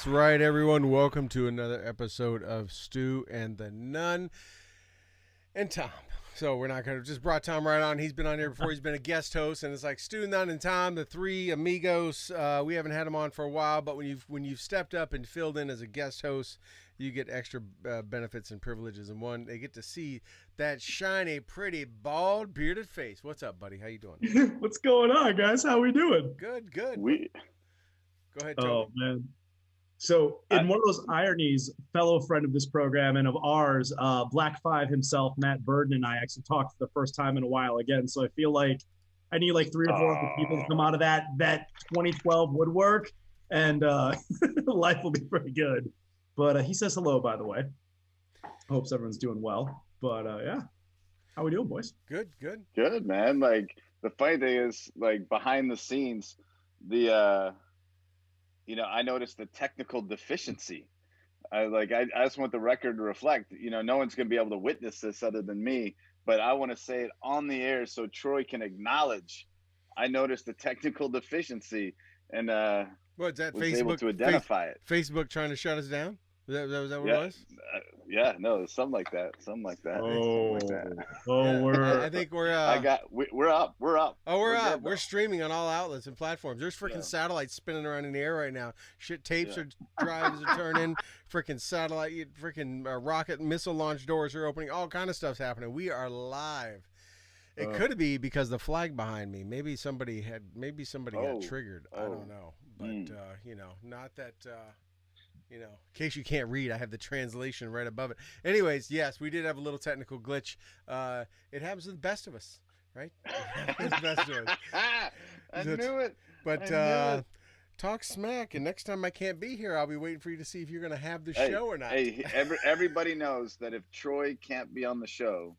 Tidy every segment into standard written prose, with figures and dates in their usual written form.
That's right, everyone. Welcome to another episode of Stu and the Nunn and Tom. So we're not going to just brought Tom right on. He's been on here before. He's been a guest host, and it's like Stu, Nunn, and Tom, the three amigos. We haven't had him on for a while, but when you've stepped up and filled in as a guest host, you get extra benefits and privileges. And one, they get to see that shiny, pretty, bald, bearded face. What's up, buddy? How you doing? What's going on, guys? How we doing? Good. Go ahead, Toby. Oh man. So, in one of those ironies, fellow friend of this program and of ours, Black Five himself, Matt Burden, and I actually talked for the first time in a while again. So I feel like I need like 3 or 4 other people to come out of that 2012 woodwork, and life will be pretty good. But he says hello, by the way. Hopes everyone's doing well. But yeah, how we doing, boys? Good, man. Like, the funny thing is, like, behind the scenes, I noticed the technical deficiency. I just want the record to reflect, no one's going to be able to witness this other than me, but I want to say it on the air so Troy can acknowledge I noticed the technical deficiency, and what's that? was Facebook, able to identify it. Facebook trying to shut us down? Was that what it was? No, something like that. I think we're up. We're up. Good, we're streaming on all outlets and platforms. There's freaking satellites spinning around in the air right now. Tapes are drives are turning. Freaking satellite, rocket missile launch doors are opening. All kind of stuff's happening. We are live. It could be because the flag behind me. Maybe somebody got triggered. I don't know, but not that. In case you can't read, I have the translation right above it. Anyways, yes, we did have a little technical glitch. It happens to the best of us, right? The best of us. I knew it. But talk smack, and next time I can't be here, I'll be waiting for you to see if you're going to have the show or not. Hey, everybody knows that if Troy can't be on the show,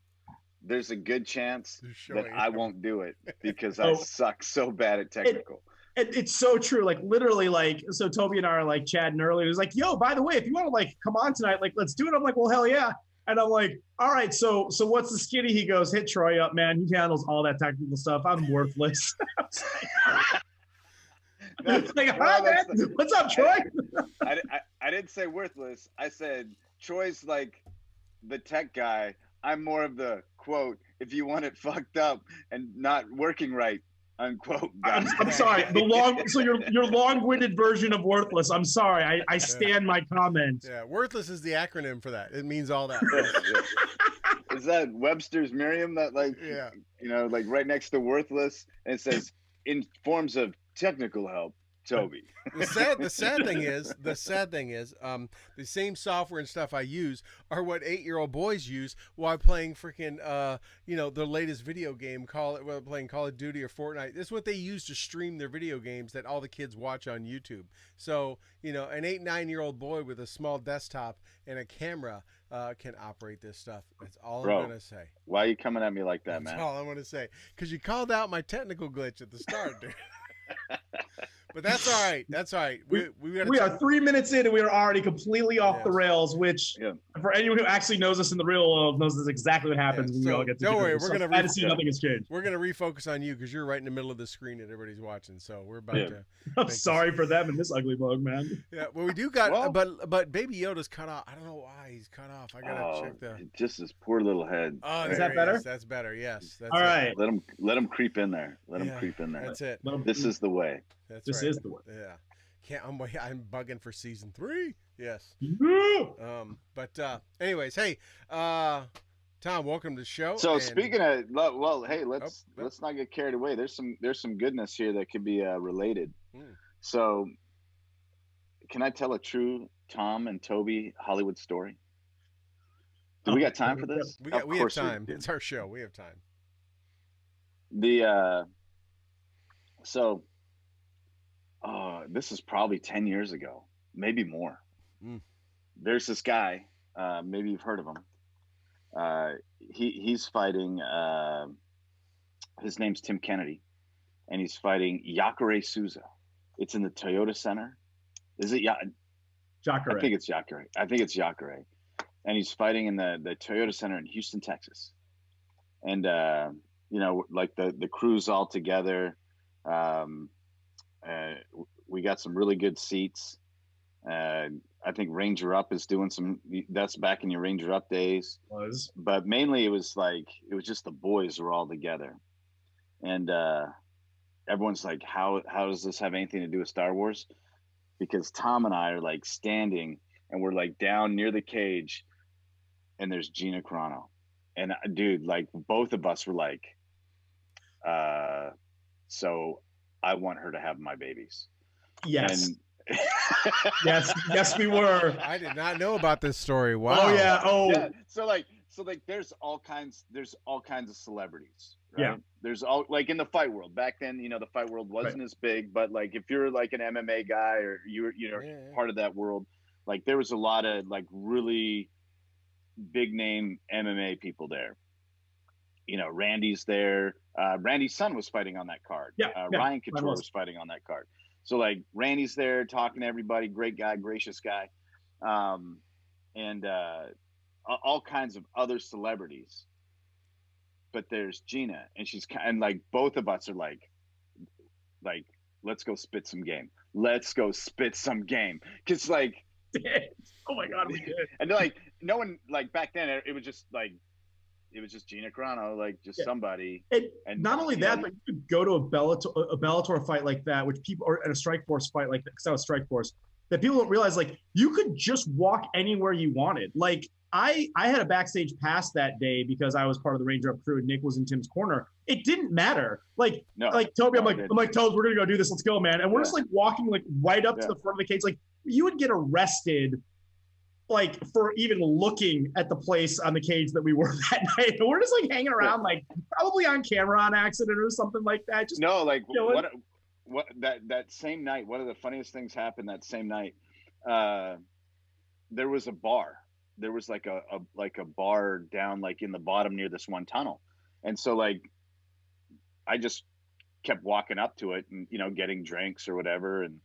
there's a good chance that I won't do it because I suck so bad at technical. It's so true. Like, literally, so Toby and I are like chatting earlier. It was like, yo, by the way, if you want to come on tonight, let's do it. I'm like, well, hell yeah. And I'm like, all right, so what's the skinny? He goes, hit Troy up, man. He handles all that technical stuff. I'm worthless. What's up, Troy? I didn't say worthless. I said Troy's like the tech guy. I'm more of the quote, if you want it fucked up and not working right, unquote. I'm sorry. Your long-winded version of worthless. I'm sorry. I stand my comment. Yeah, worthless is the acronym for that. It means all that. Is that Webster's Merriam that right next to worthless, and it says in forms of technical help, Toby. The sad thing is, the same software and stuff I use are what 8-year-old boys use while playing freaking, their latest video game, playing Call of Duty or Fortnite. This is what they use to stream their video games that all the kids watch on YouTube. So, an 8-9-year-old boy with a small desktop and a camera can operate this stuff. That's all I'm going to say. Why are you coming at me like that, man? That's all I'm going to say. Because you called out my technical glitch at the start, dude. But that's all right. We are 3 minutes in and we are already completely off the rails, which for anyone who actually knows us in the real world knows this is exactly what happens when we all get together. Don't worry, nothing has changed. We're gonna refocus on you because you're right in the middle of the screen that everybody's watching. So we're about to. I'm sorry for them in this ugly mug, man. Yeah, well, we do got, but Baby Yoda's cut off. I don't know why he's cut off. I gotta check the. Just his poor little head. Oh, is that better? That's better. Yes. That's all right. Let him creep in there. Let him creep in there. That's it. This is the way. This is the way. Yeah. I'm bugging for season 3. Yes. But anyways, hey, Tom, welcome to the show. So speaking of, hey, let's not get carried away. There's some goodness here that could be related. So, can I tell a true Tom and Toby Hollywood story? Do we got time for this? We have time. It's our show. We have time. This is probably 10 years ago, maybe more. There's this guy, maybe you've heard of him. He's fighting, his name's Tim Kennedy, and he's fighting Jacare Souza. It's in the Toyota Center. Is it Jacare? I think it's Jacare. And he's fighting in the Toyota Center in Houston, Texas. And, the crew's all together. We got some really good seats. I think Ranger Up is doing that's back in your Ranger Up days. But mainly it was just the boys were all together. And everyone's like, how does this have anything to do with Star Wars? Because Tom and I are like standing and we're like down near the cage and there's Gina Carano. And dude, like both of us were like, so I want her to have my babies. Yes. And yes, we were. I did not know about this story. Wow. Oh yeah. Oh. Yeah. So there's all kinds of celebrities. Right? Yeah. There's all like in the fight world back then, the fight world wasn't as big, but like if you're like an MMA guy or you're part of that world, like there was a lot of like really big name MMA people there. Randy's there. Randy's son was fighting on that card. Yeah. Ryan Couture was fighting on that card. So like Randy's there talking to everybody, great guy, gracious guy. And all kinds of other celebrities. But there's Gina, and like both of us are like, let's go spit some game. Let's go spit some game. Cause like, oh my God, we did. And like, no one like back then, it was just Gina Carano, like just somebody. And not only that, but you could go to a Bellator fight like that, which people, or at a Strikeforce fight like that, because I was Strikeforce, that people don't realize, like, you could just walk anywhere you wanted. Like, I had a backstage pass that day because I was part of the Ranger Up crew and Nick was in Tim's corner. It didn't matter. Like Toby, I'm like, Toby, we're gonna go do this. Let's go, man. And we're just like walking like right up to the front of the cage. Like you would get arrested like for even looking at the place on the cage that we were that night. And we're just like hanging around, like probably on camera on accident or something like that. Just what that same night, one of the funniest things happened that same night. There was a bar. There was like a bar down like in the bottom near this one tunnel. And so like I just kept walking up to it and getting drinks or whatever. And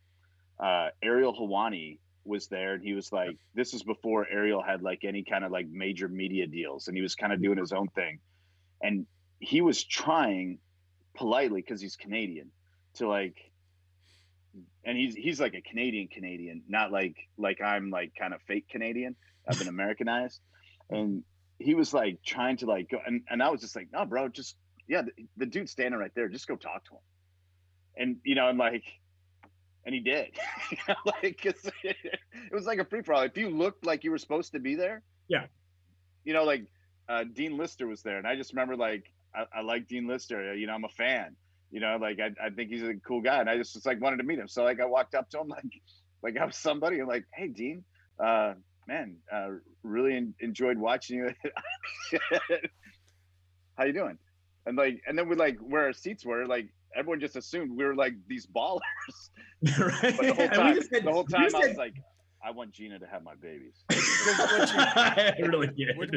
Ariel Helwani was there, and he was like, this is before Ariel had like any kind of like major media deals, and he was kind of doing his own thing. And he was trying politely, because he's Canadian, to like, and he's like a Canadian, not like I'm like kind of fake Canadian. I've been Americanized. And he was like trying to like go, and I was just like, no, bro, just the dude's standing right there, just go talk to him. And I'm like, and he did. Like it was like a free for all. If you looked like you were supposed to be there, like Dean Lister was there, and I just remember like I like Dean Lister. I'm a fan. Like I think he's a cool guy, and I just like wanted to meet him. So like I walked up to him like I was somebody, and like, hey Dean, man, really enjoyed watching you. How you doing? And then we like where our seats were, like everyone just assumed we were like these ballers. Right. But the whole time I was like, I want Gina to have my babies.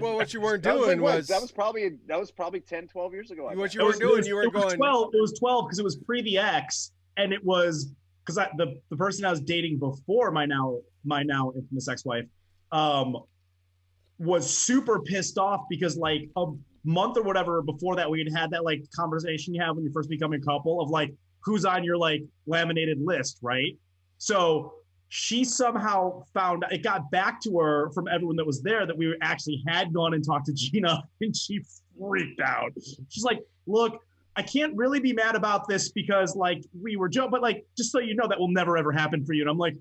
What you weren't doing was that was probably 10, 12 years ago. What you weren't doing, you weren't going. 12. It was 12 because it was pre the X, and it was because the person I was dating before my now infamous ex-wife, was super pissed off because like a month or whatever before that we had that like conversation you have when you first become a couple of like who's on your like laminated list, right? So she somehow found it got back to her from everyone that was there that we actually had gone and talked to Gina, and she freaked out. She's like, look, I can't really be mad about this because like we were joking, but like just so you know that will never ever happen for you. And I'm like,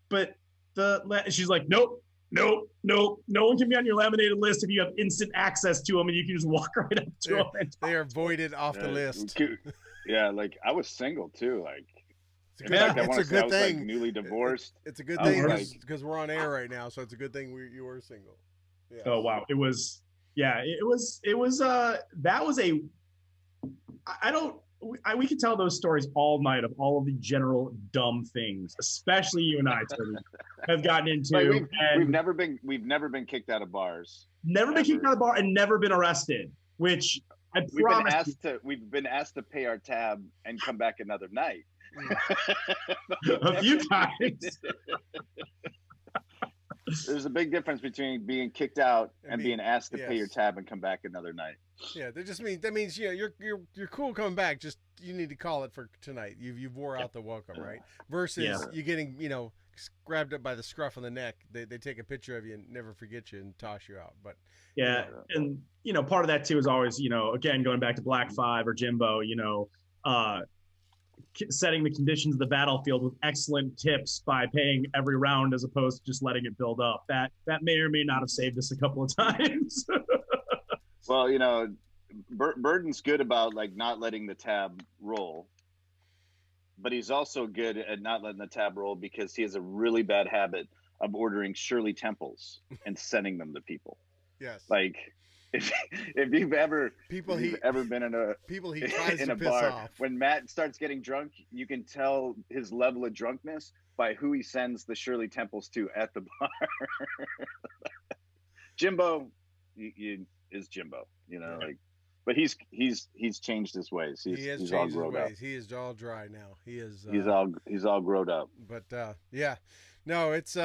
but she's like, nope, no one can be on your laminated list if you have instant access to them and you can just walk right up to them. They are voided off the list. Yeah, like I was single too. Like it's a good thing. Like, newly divorced. It's a good thing because we're on air right now, so it's a good thing you were single. Yeah. Oh wow, it was that was a. We could tell those stories all night of all of the general dumb things, especially you and I, Tony, have gotten into. Like we've never been kicked out of bars. Never been kicked out of the bar and never been arrested. Which we've been asked to pay our tab and come back another night. A few times. There's a big difference between being kicked out and being asked to pay your tab and come back another night. Yeah, that means you're cool coming back. Just you need to call it for tonight. You wore out the welcome, right? Versus you getting grabbed up by the scruff of the neck, they take a picture of you and never forget you and toss you out. But yeah, and part of that too is always, again, going back to Black 5 or Jimbo, setting the conditions of the battlefield with excellent tips by paying every round as opposed to just letting it build up. That may or may not have saved us a couple of times. Well, Burden's good about like not letting the tab roll, but he's also good at not letting the tab roll because he has a really bad habit of ordering Shirley Temples and sending them to people. Yes. Like if you've ever been in a he tries in to a piss bar, off. when Matt starts getting drunk, you can tell his level of drunkenness by who he sends the Shirley Temples to at the bar. Jimbo is Jimbo, but he's changed his ways. He's all grown up. He is all dry now. He is. He's all grown up. But no, it's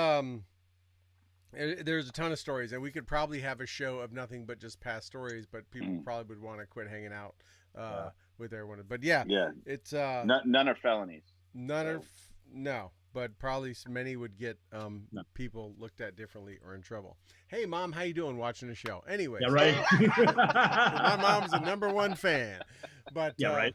there's a ton of stories, and we could probably have a show of nothing but just past stories. But people probably would want to quit hanging out with everyone. But it's none are felonies. No. But probably many would get people looked at differently or in trouble. Hey, Mom, how you doing watching the show? Anyway, yeah, right. My mom's the #1 fan. But yeah, right.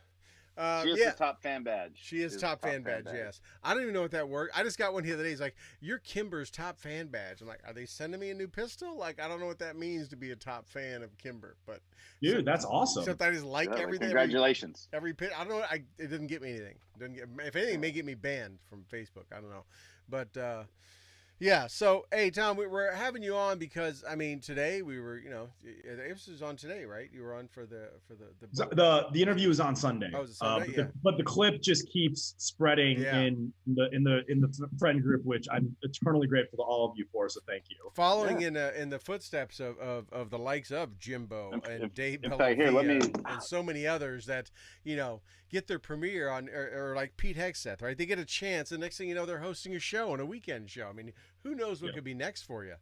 She is the top fan badge. She is top fan badge, yes. I don't even know what that works. I just got one the other day. He's like, "You're Kimber's top fan badge." I'm like, "Are they sending me a new pistol?" Like, I don't know what that means to be a top fan of Kimber, but dude, that's awesome. Except I just like everything. Congratulations. Every pit. I don't know. It didn't get me anything. If anything, it may get me banned from Facebook. I don't know, but yeah. So, hey, Tom, we're having you on because today we were, this was on today, right? You were on for the interview was on Sunday. Oh, it was Sunday, but the clip just keeps spreading in the friend group, which I'm eternally grateful to all of you for. So thank you. Following in the footsteps of the likes of Jimbo and Dave and so many others that get their premiere on or like Pete Hegseth, right? They get a chance, and next thing you know, they're hosting a show on a weekend show. Who knows what could be next for you,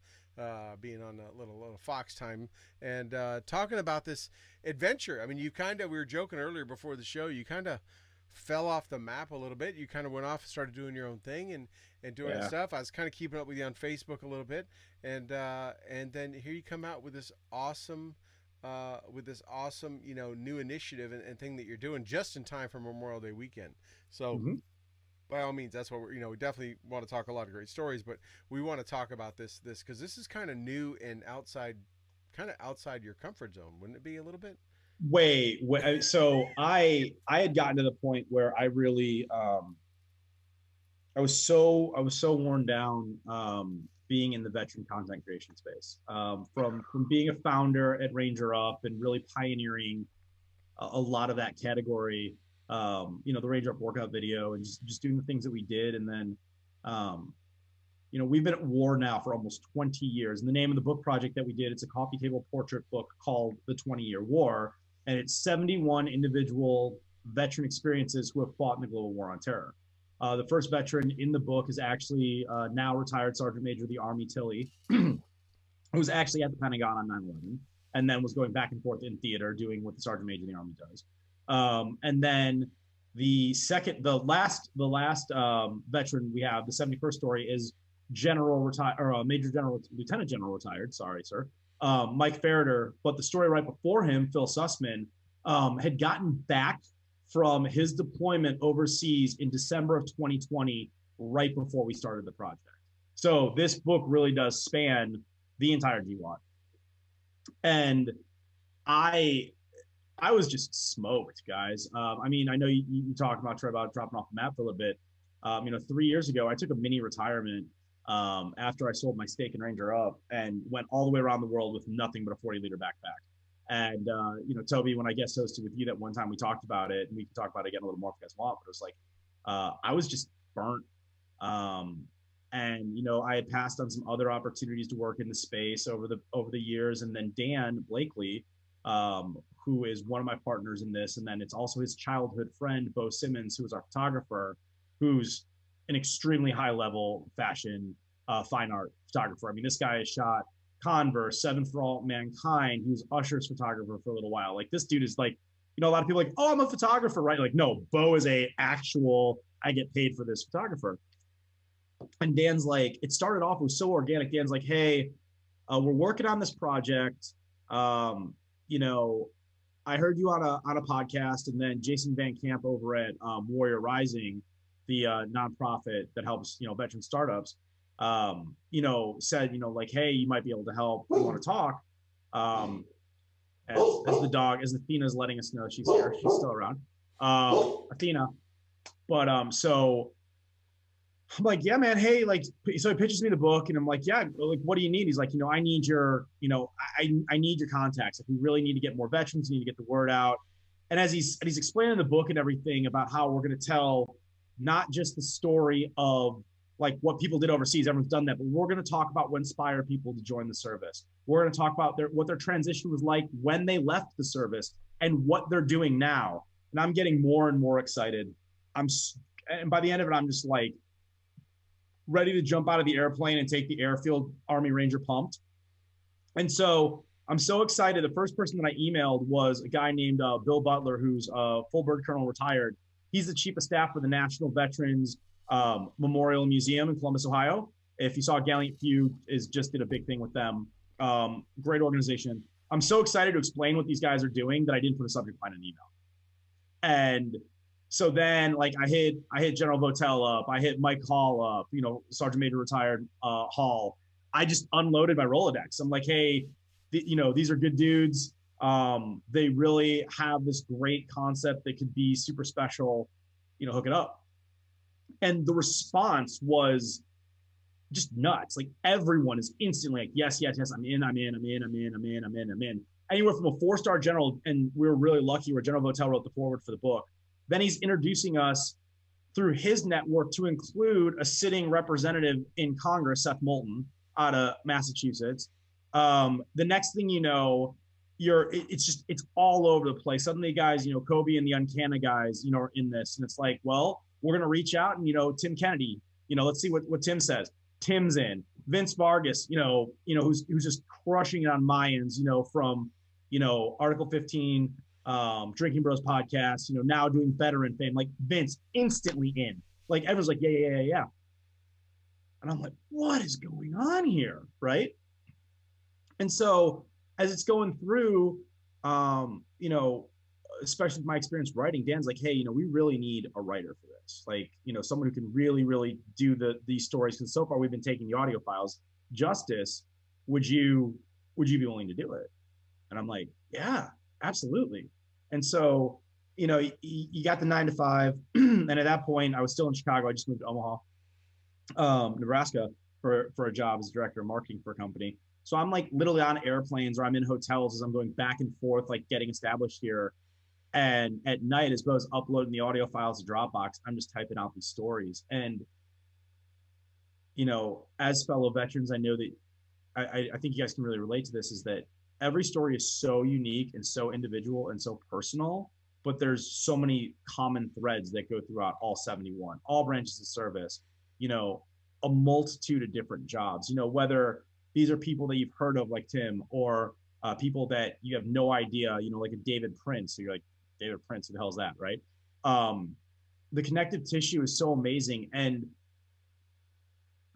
being on a little Fox time and talking about this adventure. We were joking earlier before the show, you kind of fell off the map a little bit. You kind of went off and started doing your own thing and doing stuff. I was kind of keeping up with you on Facebook a little bit, and then here you come out with this awesome new initiative and thing that you're doing just in time for Memorial Day weekend. So by all means, that's what we definitely want to talk a lot of great stories, but we want to talk about this because this is kind of new and outside your comfort zone, wouldn't it be a little bit? Wait. So I had gotten to the point where I really I was so worn down being in the veteran content creation space, from being a founder at Ranger Up and really pioneering a lot of that category, the Ranger Up workout video and just doing the things that we did. And then, we've been at war now for almost 20 years. And the name of the book project that we did, it's a coffee table portrait book called The 20-Year War. And it's 71 individual veteran experiences who have fought in the global war on terror. The first veteran in the book is actually now retired Sergeant Major of the Army Tilly, who was actually at the Pentagon on 9/11, and then was going back and forth in theater doing what the Sergeant Major of the Army does. And then the last veteran we have, the 71st story, is Major General, Lieutenant General retired. Sorry, sir. Mike Farrader. But the story right before him, Phil Sussman, had gotten back from his deployment overseas in December of 2020, right before we started the project. So this book really does span the entire GWAT. And I was just smoked, guys. I know you talked about dropping off the map for a little bit. 3 years ago, I took a mini retirement after I sold my stake in Ranger Up and went all the way around the world with nothing but a 40-liter backpack. And, Toby, when I guest hosted with you that one time, we talked about it, and we can talk about it again a little more if you guys want, but it was like, I was just burnt. And, I had passed on some other opportunities to work in the space over the years. And then Dan Blakely, who is one of my partners in this, and then it's also his childhood friend, Bo Simmons, who is our photographer, who's an extremely high level fashion, fine art photographer. This guy has shot Converse, Seven for All Mankind. He was Usher's photographer for a little while. Like, this dude is like, a lot of people are like, oh, I'm a photographer, right? Like, no, Bo is I get paid for this photographer. And Dan's like, it started off, it was so organic. Dan's like, hey, we're working on this project. You know, I heard you on a podcast, and then Jason Van Camp over at Warrior Rising, the nonprofit that helps, you know, veteran startups, you know, said, you know, like, hey, you might be able to help. You want to talk? As the dog, as Athena's letting us know she's here, she's still around. Athena. But so I'm like, yeah, man, hey, like, so he pitches me the book, and I'm like, yeah, like, what do you need? He's like, you know, I need your, you know, I need your contacts. Like, we really need to get more veterans, we need to get the word out. And as he's explaining the book and everything about how we're going to tell not just the story of like what people did overseas, everyone's done that, but we're going to talk about what inspired people to join the service. We're going to talk about what their transition was like when they left the service and what they're doing now. And I'm getting more and more excited. And by the end of it, I'm just like ready to jump out of the airplane and take the airfield Army Ranger pumped. And so I'm so excited. The first person that I emailed was a guy named Bill Butler, who's a full bird colonel retired. He's the chief of staff for the National Veterans Memorial Museum in Columbus, Ohio. If you saw Gallant Few, just did a big thing with them. Great organization. I'm so excited to explain what these guys are doing that I didn't put a subject line in an email. And so then, like, I hit General Votel up, I hit Mike Hall up, you know, Sergeant Major retired Hall. I just unloaded my Rolodex. I'm like, hey, you know, these are good dudes. They really have this great concept that could be super special, you know, hook it up. And the response was just nuts. Like, everyone is instantly like, yes, yes, yes, I'm in. Anywhere from a 4-star general, and we were really lucky where General Votel wrote the foreword for the book. Then he's introducing us through his network to include a sitting representative in Congress, Seth Moulton, out of Massachusetts. The next thing you know, it's all over the place. Suddenly, guys, you know, Kobe and the Uncanna guys, you know, are in this, and it's like, well, we're gonna reach out and, you know, Tim Kennedy, you know, let's see what Tim says. Tim's in. Vince Vargas, you know, who's just crushing it on Mayans, you know, from, you know, Article 15, Drinking Bros podcast, you know, now doing veteran fame. Like, Vince instantly in. Like, everyone's like, yeah. And I'm like, what is going on here, right? And so as it's going through, you know, especially with my experience writing, Dan's like, hey, you know, we really need a writer for this. Like, you know, someone who can really, really do these stories. Because so far we've been taking the audio files. Justice, would you be willing to do it? And I'm like, yeah, absolutely. And so, you know, you got the 9 to 5. And at that point, I was still in Chicago. I just moved to Omaha, Nebraska for a job as director of marketing for a company. So I'm like literally on airplanes, or I'm in hotels as I'm going back and forth, like getting established here. And at night, as well as uploading the audio files to Dropbox, I'm just typing out these stories. And, you know, as fellow veterans, I know that I think you guys can really relate to this, is that every story is so unique and so individual and so personal, but there's so many common threads that go throughout all 71, all branches of service, you know, a multitude of different jobs, you know, whether these are people that you've heard of like Tim, or people that you have no idea, you know, like a David Prince. So you're like, David Prince, who the hell is that, right? The connective tissue is so amazing. And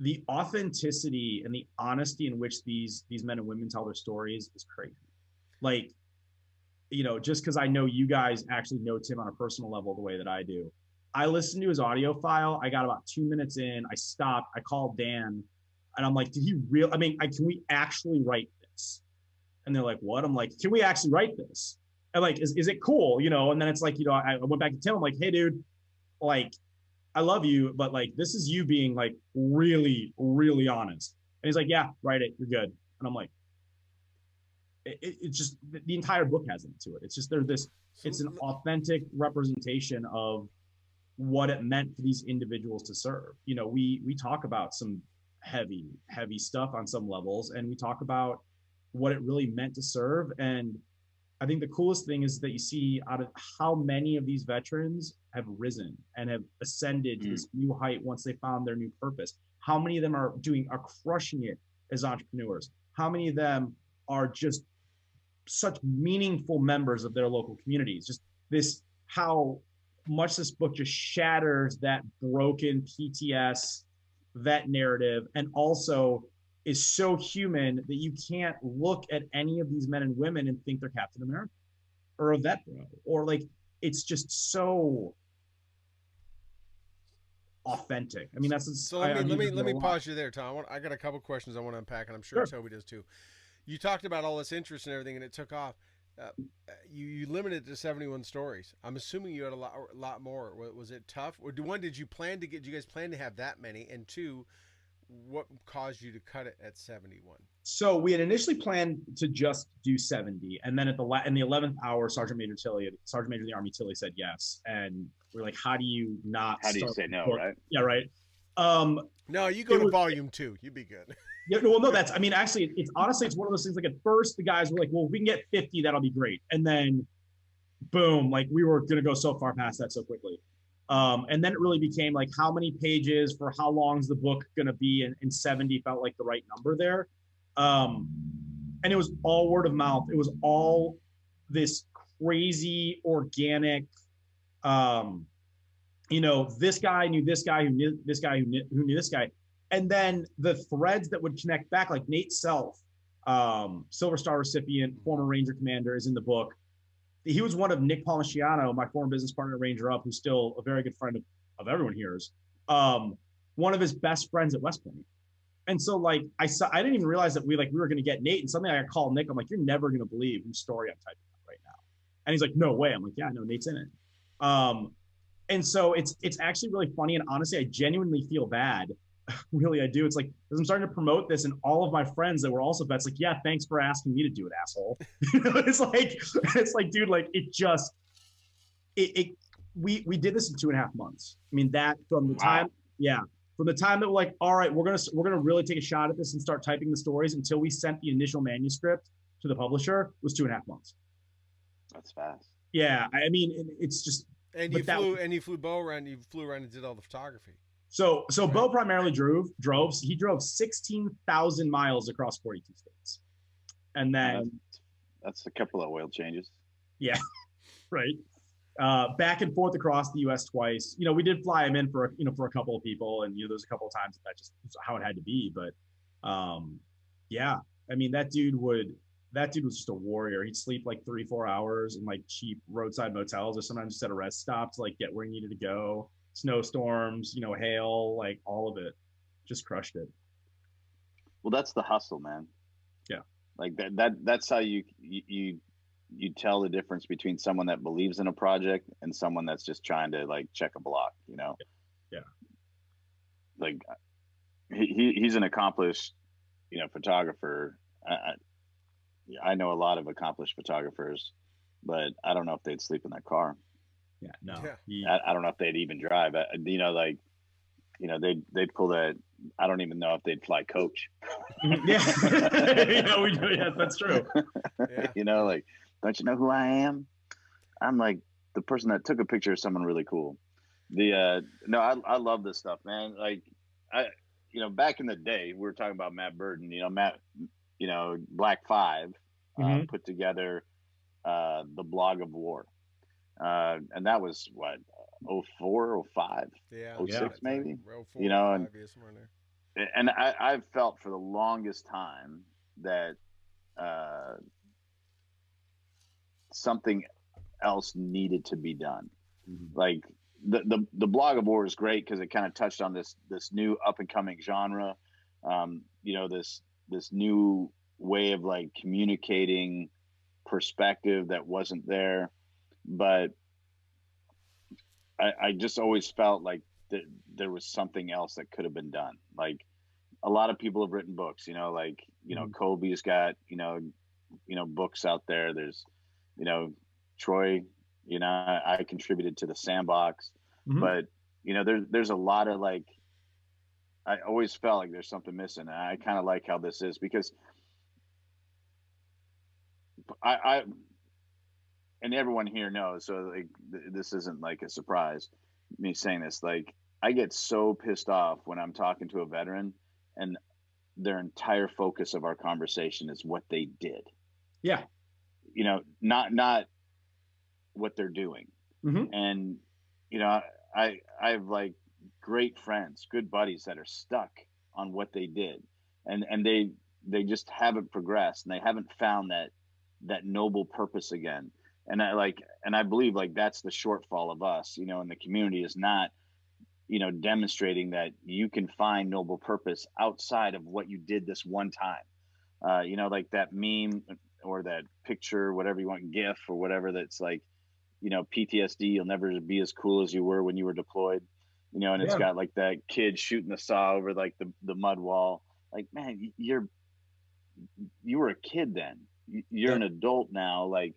the authenticity and the honesty in which these men and women tell their stories is crazy. Like, you know, just because I know you guys actually know Tim on a personal level the way that I do. I listened to his audio file. I got about 2 minutes in. I stopped. I called Dan, and I'm like, did he really? I mean, can we actually write this? And they're like, what? I'm like, can we actually write this? And like, is it cool? You know? And then it's like, you know, I went back to Tim. I'm like, hey, dude, like, I love you, but like, this is you being like really, really honest. And he's like, yeah, write it. You're good. And I'm like, it's just the entire book has into it. It's just it's an authentic representation of what it meant for these individuals to serve. You know, we talk about some heavy stuff on some levels, and we talk about what it really meant to serve. And I think the coolest thing is that you see out of how many of these veterans have risen and have ascended to this new height once they found their new purpose. How many of them are crushing it as entrepreneurs? How many of them are just such meaningful members of their local communities? Just this, how much this book just shatters that broken PTS that narrative, and also is so human that you can't look at any of these men and women and think they're Captain America or a vet bro, or like, it's just so authentic. I mean, that's so. Let me pause you there, Tom. I got a couple questions I want to unpack, and I'm sure Toby does too. You talked about all this interest and everything, and it took off. You limited it to 71 stories. I'm assuming you had a lot more. Was it tough? Or one, did you guys plan to have that many? And two, what caused you to cut it at 71? So we had initially planned to just do 70, and then in the 11th hour, Sergeant Major of the Army Tilly said yes, and we're like, how do you say no, right? Yeah, right. No, you go to volume 2. You'd be good. Yeah, well, no, actually, it's honestly, it's one of those things. Like at first, the guys were like, well, if we can get 50, that'll be great, and then, boom, like we were gonna go so far past that so quickly. And then it really became like, how many pages for how long is the book gonna be? And 70 felt like the right number there. And it was all word of mouth. It was all this crazy organic, this guy knew this guy who knew this guy who knew this guy. And then the threads that would connect back, like Nate Self, Silver Star recipient, former Ranger commander, is in the book. He was one of Nick Palmisciano, my former business partner at Ranger Up, who's still a very good friend of everyone here's, one of his best friends at West Point. And so like I didn't even realize that we were going to get Nate, and suddenly I called Nick. I'm like, you're never going to believe whose story I'm typing up right now. And he's like, no way. I'm like, yeah, no, Nate's in it. And so it's actually really funny. And honestly, I genuinely feel bad. Really, I do. It's like, as I'm starting to promote this, and all of my friends that were also vets, like, yeah, thanks for asking me to do it, asshole. It's like, dude, like we did this in 2.5 months. I mean, that from the time, from the time that we're like, all right, we're gonna really take a shot at this and start typing the stories, until we sent the initial manuscript to the publisher, was 2.5 months. That's fast. Yeah, I mean, it's just. And you flew Bo around. You flew around and did all the photography. So right. Bo primarily drove. He drove 16,000 miles across 42 states, and then that's a couple of oil changes. Yeah, right. Back and forth across the U.S. twice. We did fly him in for a couple of people, and there's a couple of times that just was how it had to be. But yeah, I mean, that dude was just a warrior. He'd sleep like 3-4 hours in like cheap roadside motels, or sometimes just at a rest stop to like get where he needed to go. Snowstorms, hail, like all of it. Just crushed it. Well, that's the hustle, man. Yeah. Like that's how you tell the difference between someone that believes in a project and someone that's just trying to like check a block, Yeah. Like he's an accomplished, photographer. I know a lot of accomplished photographers, but I don't know if they'd sleep in that car. Yeah, no. Yeah. I don't know if they'd even drive. They'd pull that. I don't even know if they'd fly coach. Yeah, we do. Yeah, that's true. Yeah. Like, don't you know who I am? I'm like the person that took a picture of someone really cool. I love this stuff, man. Like, back in the day, we were talking about Matt Burden. Matt, Black 5 put together the Blog of War. And that was what, 04, 05, 06 maybe, 04, and I've felt for the longest time that something else needed to be done. Like the Blog of War is great because it kind of touched on this new up and coming genre, this new way of like communicating perspective that wasn't there. But I just always felt like there was something else that could have been done. Like a lot of people have written books, Colby's got, books out there. There's, Troy, I contributed to the Sandbox, but, there's a lot of like, I always felt like there's something missing. And I kind of like how this is because I and everyone here knows, so like this isn't like a surprise, me saying this. Like I get so pissed off when I'm talking to a veteran and their entire focus of our conversation is what they did. Yeah. Not what they're doing. Mm-hmm. And, I've like great friends, good buddies that are stuck on what they did, and they just haven't progressed, and they haven't found that noble purpose again. And I believe like that's the shortfall of us, you know, in the community, is not, you know, demonstrating that you can find noble purpose outside of what you did this one time. You know, like that meme or that picture, whatever you want, GIF or whatever, that's like, you know, PTSD, you'll never be as cool as you were when you were deployed, you know, and it's got like that kid shooting the saw over like the mud wall. Like, man, you were a kid then. You're an adult now. Like,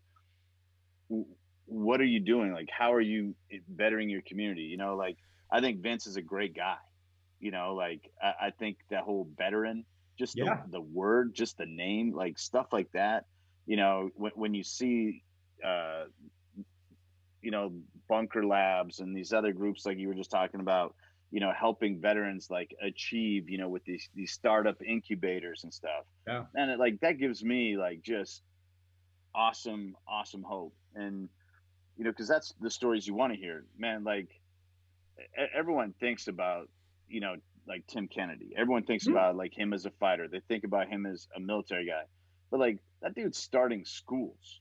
what are you doing? Like, how are you bettering your community? You know, like, I think Vince is a great guy. You know, like, I think that whole veteran, just the word, just the name, like stuff like that. You know, when you see, you know, Bunker Labs and these other groups, like you were just talking about, you know, helping veterans like achieve, you know, with these startup incubators and stuff. Yeah. And it, like, that gives me like just awesome hope. And, you know, because that's the stories you want to hear, man. Like, everyone thinks about, you know, like Tim Kennedy. Everyone thinks about like him as a fighter. They think about him as a military guy, but like that dude's starting schools.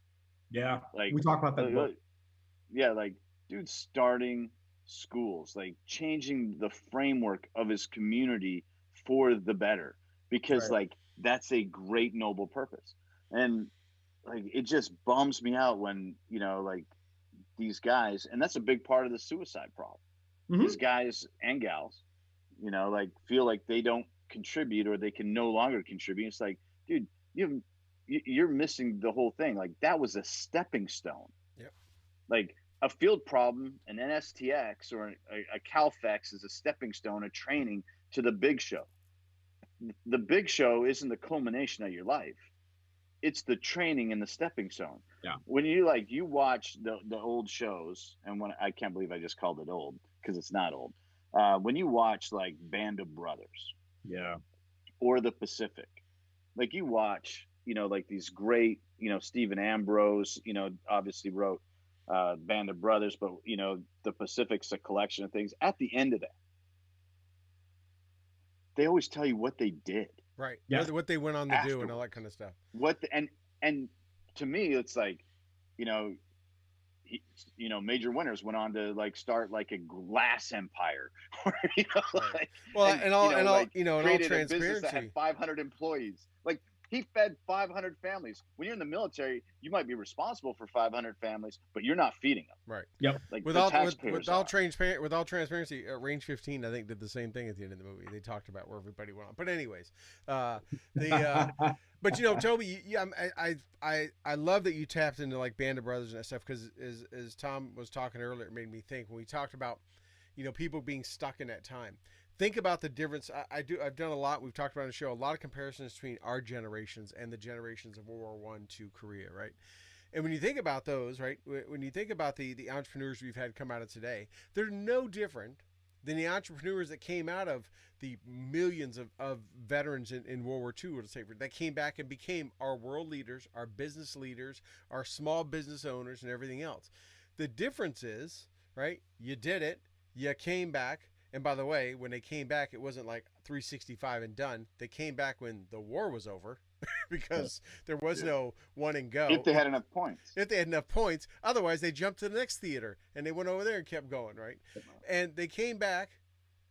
Yeah, like we talk about that. Yeah, like, dude starting schools, like changing the framework of his community for the better, because like that's a great noble purpose. And like it just bums me out when, you know, like these guys, and that's a big part of the suicide problem. These guys and gals, you know, like feel like they don't contribute or they can no longer contribute. It's like, dude, you're missing the whole thing. Like, that was a stepping stone. Yep. Like, a field problem, an NSTX or a CalFEX is a stepping stone, a training to the big show. The big show isn't the culmination of your life. It's the training and the stepping stone. Yeah. When you watch the old shows, and when I can't believe I just called it old because it's not old. When you watch like Band of Brothers, or The Pacific, like you watch, you know, like these great, you know, Stephen Ambrose, you know, obviously wrote Band of Brothers, but you know, The Pacific's a collection of things. At the end of that, they always tell you what they did, right? Yeah, what they went on to do and all that kind of stuff. And to me, it's like, you know, you know, Major Winters went on to like start like a glass empire, you know, like, well, and all created transparency, a business that had 500 employees. Like, he fed 500 families. When you're in the military, you might be responsible for 500 families, but you're not feeding them. Right. Yep. Like, with all transparency, Range 15, I think, did the same thing at the end of the movie. They talked about where everybody went on. But anyways, but you know, Toby, I love that you tapped into like Band of Brothers and that stuff, because as Tom was talking earlier, it made me think when we talked about, you know, people being stuck in that time. Think about the difference. I've done a lot. We've talked about on the show a lot of comparisons between our generations and the generations of World War I to Korea, right? And when you think about those, right, when you think about the entrepreneurs we've had come out of today, they're no different than the entrepreneurs that came out of the millions of veterans in World War II, let's say, that came back and became our world leaders, our business leaders, our small business owners, and everything else. The difference is, right, you did it, you came back. And by the way, when they came back, it wasn't like 365 and done. They came back when the war was over, because there was no one and go. If they had enough points. If they had enough points. Otherwise, they jumped to the next theater and they went over there and kept going, right? And they came back.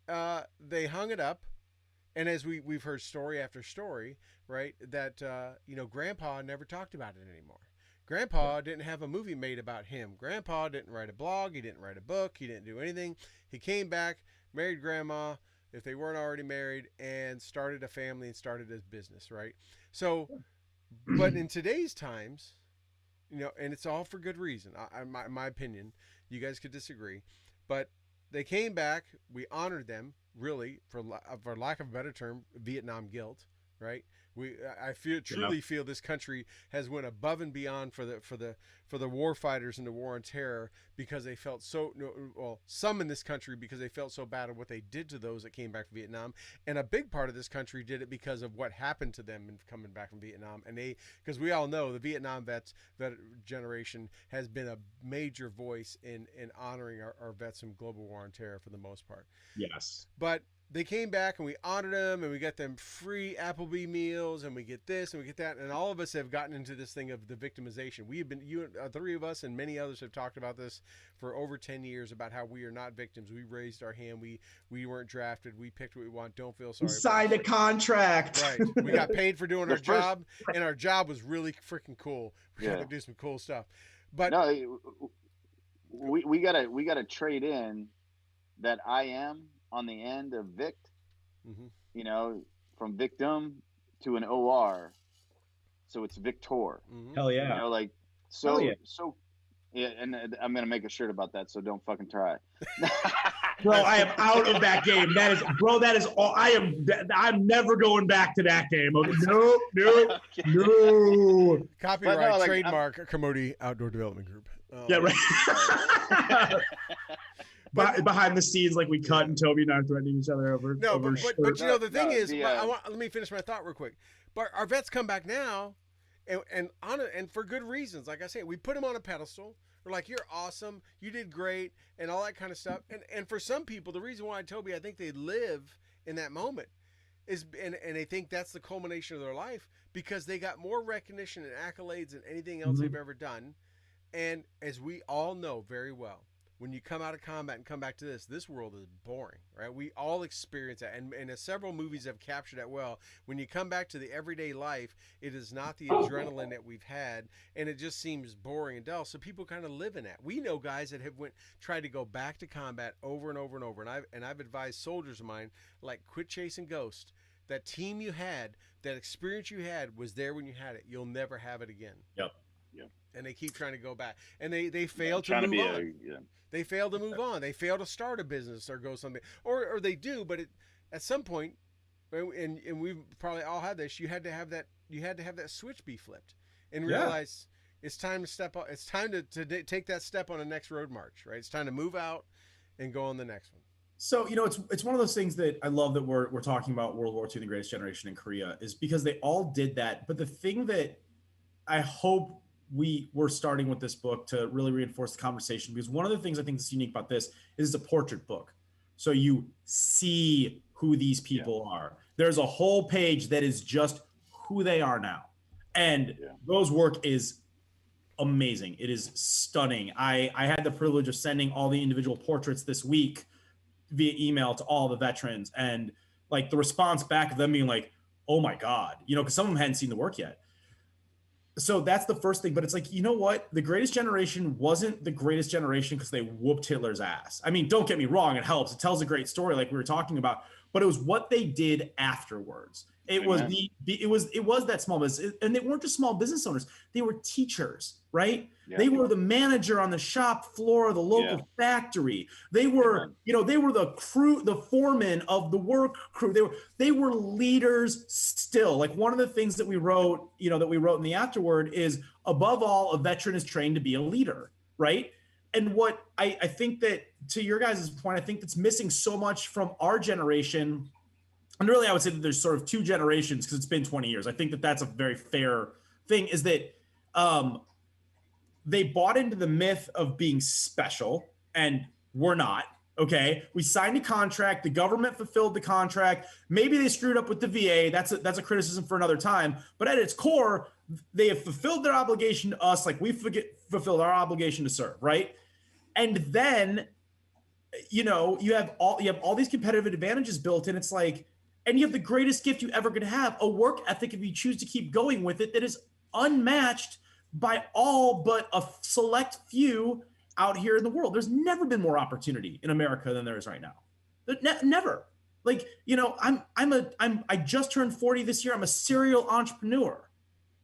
They hung it up. And as we've heard story after story, right, that, you know, Grandpa never talked about it anymore. Grandpa didn't have a movie made about him. Grandpa didn't write a blog. He didn't write a book. He didn't do anything. He came back, married Grandma, if they weren't already married, and started a family and started his business, right? So, but in today's times, you know, and it's all for good reason, my opinion, you guys could disagree, but they came back, we honored them, really, for lack of a better term, Vietnam guilt, right? I truly feel this country has went above and beyond for the war fighters in the war on terror, because they felt some in this country, because they felt so bad at what they did to those that came back from Vietnam, and a big part of this country did it because of what happened to them in coming back from Vietnam. And because we all know the Vietnam vet generation has been a major voice in honoring our vets from global war on terror for the most part. Yes, but they came back and we honored them, and we got them free Applebee meals, and we get this and we get that. And all of us have gotten into this thing of the victimization. We have been, three of us and many others have talked about this for over 10 years, about how we are not victims. We raised our hand. We weren't drafted. We picked what we want. Don't feel sorry. We signed a contract. Right. We got paid for doing our job, and our job was really freaking cool. We got to do some cool stuff. But no, we gotta trade in that I am on the end of Vict, from victim to an OR, so it's Victor. Hell yeah! So yeah, and I'm gonna make a shirt about that. So don't fucking try. Bro, I am out of that game. That is all. I'm never going back to that game. No. Copyright, trademark, Commodity Outdoor Development Group. Yeah, right. Behind the scenes, like we cut and Toby and I are threatening each other over. No, but the thing is, let me finish my thought real quick. But our vets come back now, and for good reasons. Like I say, we put them on a pedestal. We're like, you're awesome, you did great, and all that kind of stuff. And for some people, the reason why, Toby, I think they live in that moment is, and they think that's the culmination of their life, because they got more recognition and accolades than anything else they've ever done. And as we all know very well, when you come out of combat and come back to this world is boring, right? We all experience that. And as several movies have captured that well, when you come back to the everyday life, it is not the adrenaline that we've had, and it just seems boring and dull. So people kind of live in that. We know guys that have tried to go back to combat over and over and over. And I've advised soldiers of mine, like, quit chasing ghosts. That team you had, that experience you had was there when you had it. You'll never have it again. Yep. And they keep trying to go back, and they fail to move on. They fail to move on. They fail to start a business or go something, or they do, but at some point, and we've probably all had this. You had to have that switch be flipped, and realize it's time to step up. It's time to take that step on the next road march. Right? It's time to move out and go on the next one. So, it's one of those things that I love that we're talking about World War II and the Greatest Generation in Korea, is because they all did that. But the thing that I hope we're starting with this book to really reinforce the conversation, because one of the things I think that's unique about this is it's a portrait book. So you see who these people are. There's a whole page that is just who they are now. And those work is amazing. It is stunning. I had the privilege of sending all the individual portraits this week via email to all the veterans, and like the response back of them being like, oh my God, because some of them hadn't seen the work yet. So that's the first thing. But it's like, you know what? The Greatest Generation wasn't the greatest generation because they whooped Hitler's ass. I mean, don't get me wrong. It helps. It tells a great story like we were talking about, but it was what they did afterwards. It was it was that small business, and they weren't just small business owners. They were teachers, right? Yeah, they were the manager on the shop floor of the local factory. They were, they were the crew, the foreman of the work crew. They were leaders still. Like, one of the things that we wrote, that we wrote in the afterword is, above all, a veteran is trained to be a leader, right? And what I think that, to your guys' point, I think that's missing so much from our generation. And really, I would say that there's sort of two generations, because it's been 20 years. I think that that's a very fair thing, is that they bought into the myth of being special, and we're not, okay? We signed a contract. The government fulfilled the contract. Maybe they screwed up with the VA. That's a criticism for another time. But at its core, they have fulfilled their obligation to us like we fulfilled our obligation to serve, right? And then, you have all these competitive advantages built in. It's like, and you have the greatest gift you ever could have, a work ethic, if you choose to keep going with it, that is unmatched by all but a select few out here in the world. There's never been more opportunity in America than there is right now. Never. Like, I just turned 40 this year. I'm a serial entrepreneur,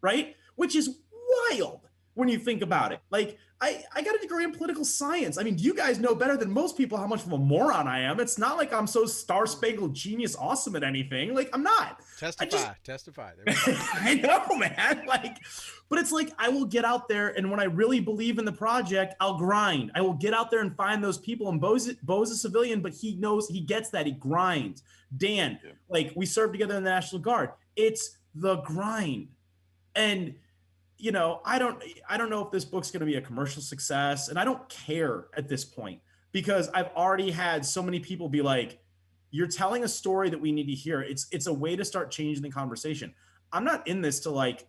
right? Which is wild when you think about it. Like, I got a degree in political science. I mean, you guys know better than most people how much of a moron I am. It's not like I'm so star-spangled genius awesome at anything. Like, I'm not. Testify. I know, man. Like, but it's like, I will get out there, and when I really believe in the project, I'll grind. I will get out there and find those people. And Bo's a civilian, but he knows, he gets that. He grinds. Dan, like, we served together in the National Guard. It's the grind. And you know, I don't know if this book's going to be a commercial success, and I don't care at this point, because I've already had so many people be like, you're telling a story that we need to hear. It's a way to start changing the conversation. I'm not in this to like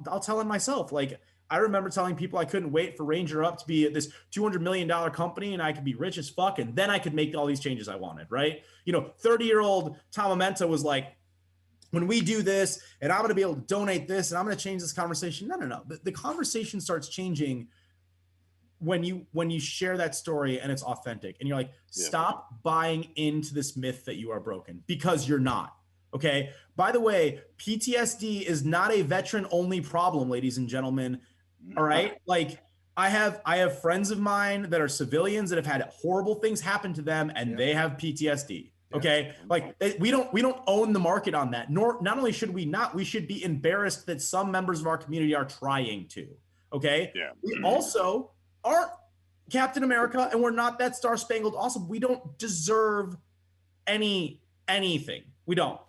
I'll tell it myself. Like, I remember telling people I couldn't wait for Ranger Up to be this $200 million company and I could be rich as fuck. And then I could make all these changes I wanted. Right. You know, 30-year-old Tom Amenta was like, when we do this and I'm going to be able to donate this and I'm going to change this conversation. No. The conversation starts changing when you share that story and it's authentic and you're like, stop buying into this myth that you are broken, because you're not. Okay. By the way, PTSD is not a veteran only problem, ladies and gentlemen. All right. Like, I have friends of mine that are civilians that have had horrible things happen to them and they have PTSD. Okay. Like, we don't own the market on that. Not only should we not, we should be embarrassed that some members of our community are trying to. Okay. Yeah. We also aren't Captain America, and we're not that Star Spangled Awesome. We don't deserve anything. We don't.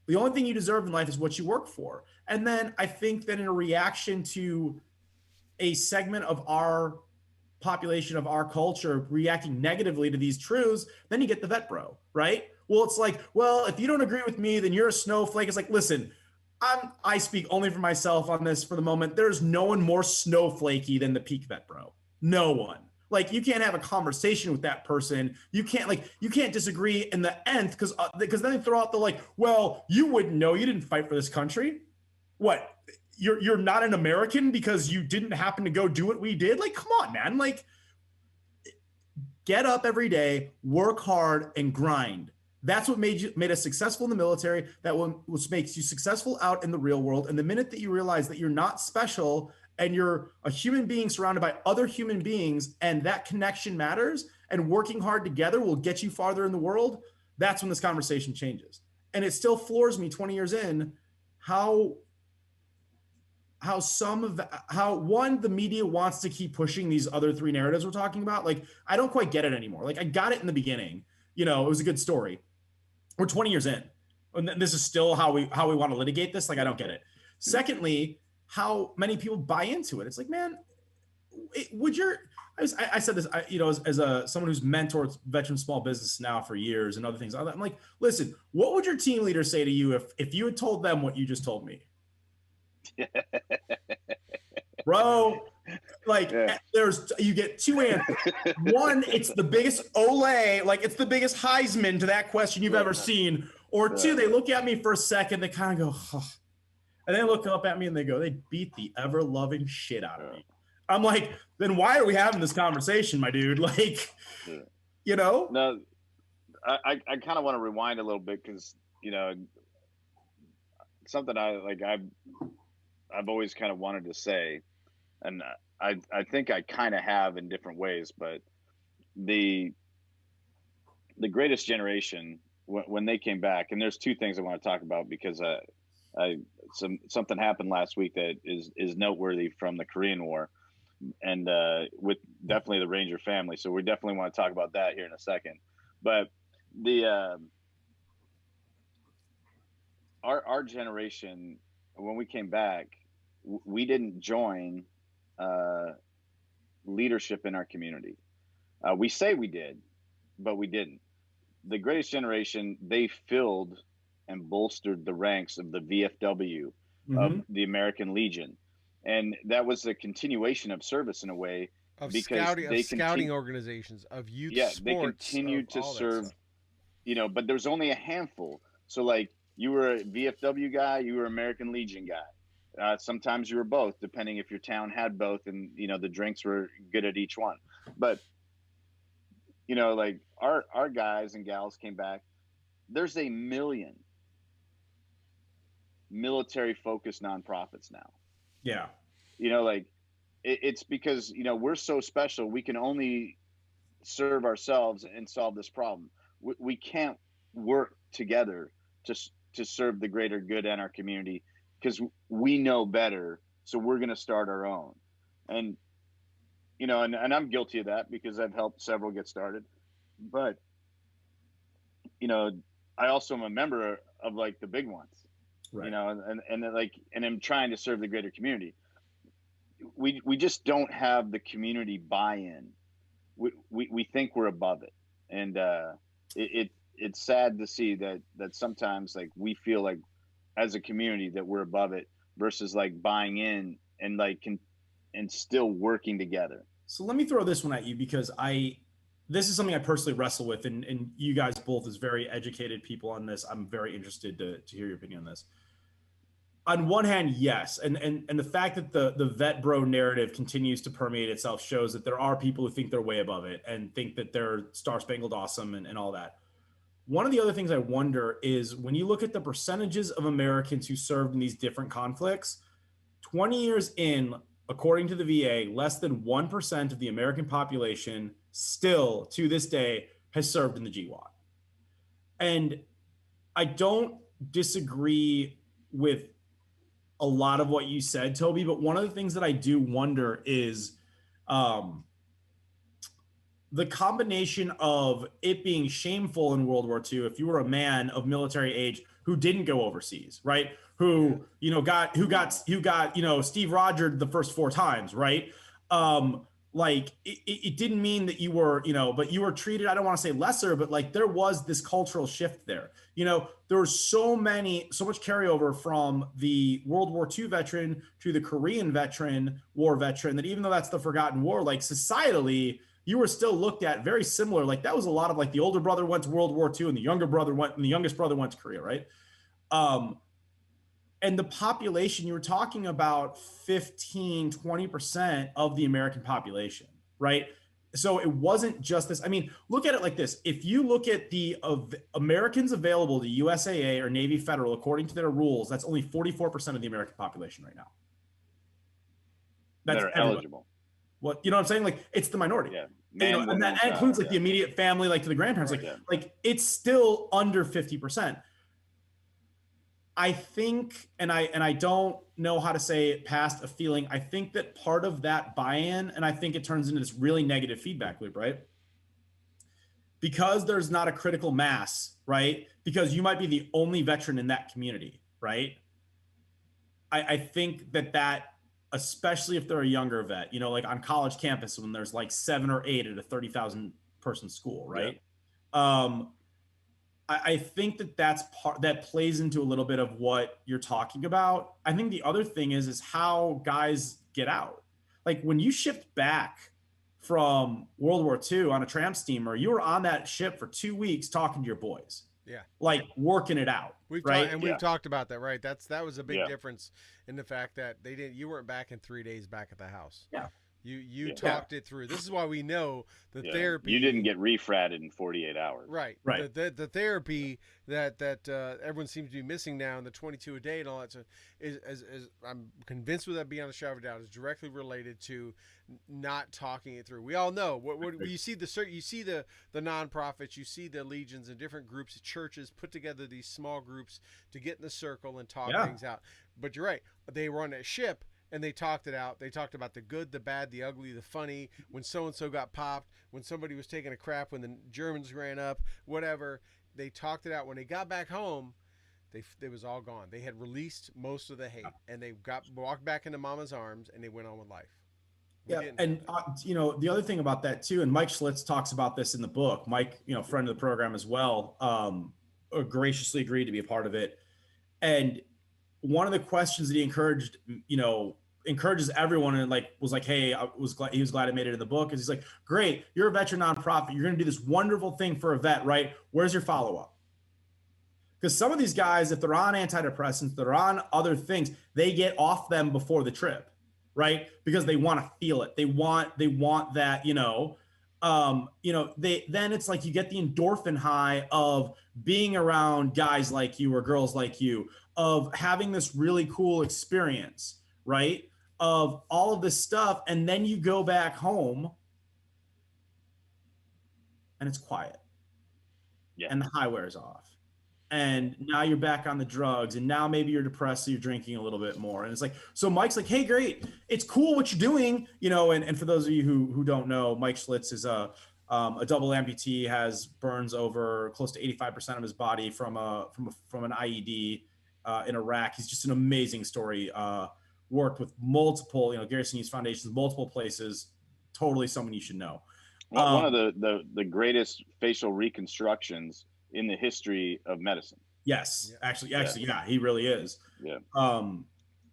The only thing you deserve in life is what you work for. And then I think that in a reaction to a segment of our population, of our culture reacting negatively to these truths, then you get the vet bro, right? Well, it's like, well, if you don't agree with me, then you're a snowflake. It's like, listen, I speak only for myself on this for the moment. There's no one more snowflakey than the peak vet bro. No one. Like, you can't have a conversation with that person. You can't disagree in the nth, because then they throw out the like, well, you wouldn't know, you didn't fight for this country. What? You're not an American because you didn't happen to go do what we did? Like, come on, man. Like, get up every day, work hard, and grind. That's what made us successful in the military. That what makes you successful out in the real world. And the minute that you realize that you're not special and you're a human being surrounded by other human beings, and that connection matters, and working hard together will get you farther in the world, that's when this conversation changes. And it still floors me 20 years in how the media wants to keep pushing these other three narratives we're talking about. Like, I don't quite get it anymore. Like, I got it in the beginning, you know, it was a good story. We're 20 years in, and this is still how we want to litigate this. Like, I don't get it. Secondly, how many people buy into it. It's like, man, I said this, as someone who's mentored veteran small business now for years and other things. I'm like, listen, what would your team leader say to you if you had told them what you just told me? Bro, like, you get two answers. One, it's the biggest Olay, like it's the biggest Heisman to that question you've ever seen. Or two, they look at me for a second, they kind of go, oh. And they look up at me and they go, they beat the ever-loving shit out of me. I'm like, then why are we having this conversation, my dude? Like, you know? No, I kind of want to rewind a little bit, because, you know, something I've always kind of wanted to say, and I think I kind of have in different ways, but the Greatest Generation, when they came back, and there's two things I want to talk about, because something happened last week that is noteworthy from the Korean War, and with definitely the Ranger family. So we definitely want to talk about that here in a second. But our generation, when we came back, we didn't join leadership in our community. We say we did, but we didn't. The Greatest Generation, they filled and bolstered the ranks of the VFW, of the American Legion. And that was a continuation of service in a way, of scouting organizations, of youth sports. They continued to serve, you know, but there's only a handful. So like, you were a VFW guy, you were American Legion guy. Sometimes you were both, depending if your town had both, and, you know, the drinks were good at each one. But, you know, like our guys and gals came back. There's 1 million military focused nonprofits now. Yeah. You know, like, it's because, you know, we're so special. We can only serve ourselves and solve this problem. We can't work together to serve the greater good and our community, because we know better. So we're going to start our own. And, you know, and I'm guilty of that because I've helped several get started. But, you know, I also am a member of like the big ones, right. You know, and I'm trying to serve the greater community. We just don't have the community buy-in. We think we're above it. And it's sad to see that sometimes like we feel like as a community that we're above it versus like buying in and like and still working together. So let me throw this one at you, because this is something I personally wrestle with, and you guys both as very educated people on this, I'm very interested to hear your opinion on this. On one hand, yes, and the fact that the vet bro narrative continues to permeate itself shows that there are people who think they're way above it and think that they're Star Spangled Awesome and all that. One of the other things I wonder is when you look at the percentages of Americans who served in these different conflicts, 20 years in, according to the VA, less than 1% of the American population still to this day has served in the GWAT. And I don't disagree with a lot of what you said, Toby, but one of the things that I do wonder is the combination of it being shameful in World War II if you were a man of military age who didn't go overseas, right? Who, you know, got you know, Steve Rogered the first 4 times, right? Like it didn't mean that you were, you know, but you were treated, I don't want to say lesser, but like there was this cultural shift there. You know, there was so much carryover from the World War II veteran to the Korean war veteran, that even though that's the forgotten war, like societally, you were still looked at very similar. Like that was a lot of like the older brother went to World War II and the youngest brother went to Korea, right? And the population, you were talking about 15, 20% of the American population, right? So it wasn't just this. I mean, look at it like this. If you look at the Americans available to USAA or Navy Federal, according to their rules, that's only 44% of the American population right now. That's eligible. Well, you know what I'm saying? Like it's the minority. Yeah. Man, you know, and that includes like the immediate family, like to the grandparents. Like it's still under 50%. I think, and I don't know how to say it past a feeling, I think that part of that buy-in, and I think it turns into this really negative feedback loop, right? Because there's not a critical mass, right? Because you might be the only veteran in that community, right? I think that, especially if they're a younger vet, you know, like on college campus when there's like 7 or 8 at a 30,000 person school, right? Yeah. I think that plays into a little bit of what you're talking about. I think the other thing is how guys get out. Like when you shipped back from World War II on a tramp steamer, you were on that ship for 2 weeks talking to your boys. Yeah. Like working it out. We've talked about that, right? That was a big difference in the fact that you weren't back in 3 days back at the house. Yeah. You talked it through. This is why we know the therapy. You didn't get refratted in 48 hours. Right. The therapy that everyone seems to be missing now, and the 22 a day and all that stuff, is I'm convinced without beyond a shadow of a doubt, is directly related to not talking it through. We all know what you see the nonprofits, you see the legions and different groups, churches put together these small groups to get in the circle and talk things out. But you're right. They were on that ship. And they talked it out. They talked about the good, the bad, the ugly, the funny, when so-and-so got popped, when somebody was taking a crap, when the Germans ran up, whatever. They talked it out. When they got back home, it was all gone. They had released most of the hate, and they walked back into mama's arms, and they went on with life. And you know, the other thing about that too, and Mike Schlitz talks about this in the book. Mike, you know, friend of the program as well, graciously agreed to be a part of it. And one of the questions that he encourages everyone, and like was like, hey, he was glad I made it in the book, is he's like, great, you're a veteran nonprofit, you're going to do this wonderful thing for a vet, right? Where's your follow-up? Because some of these guys, if they're on antidepressants, they're on other things, they get off them before the trip, right? Because they want to feel it. They want that, then it's like you get the endorphin high of being around guys like you or girls like you, of having this really cool experience, right? of all of this stuff. And then you go back home and it's quiet. Yeah. And the high wears off. And now you're back on the drugs, and now maybe you're depressed, so you're drinking a little bit more. And it's like, so Mike's like, hey, great, it's cool what you're doing, you know. And for those of you who don't know, Mike Schlitz is a double amputee, has burns over close to 85% of his body from an IED in Iraq. He's just an amazing story. Worked with multiple, you know, Garrison Youth Foundations, multiple places. Totally someone you should know. One of the greatest facial reconstructions in the history of medicine. Yes, actually, yeah, he really is. Yeah.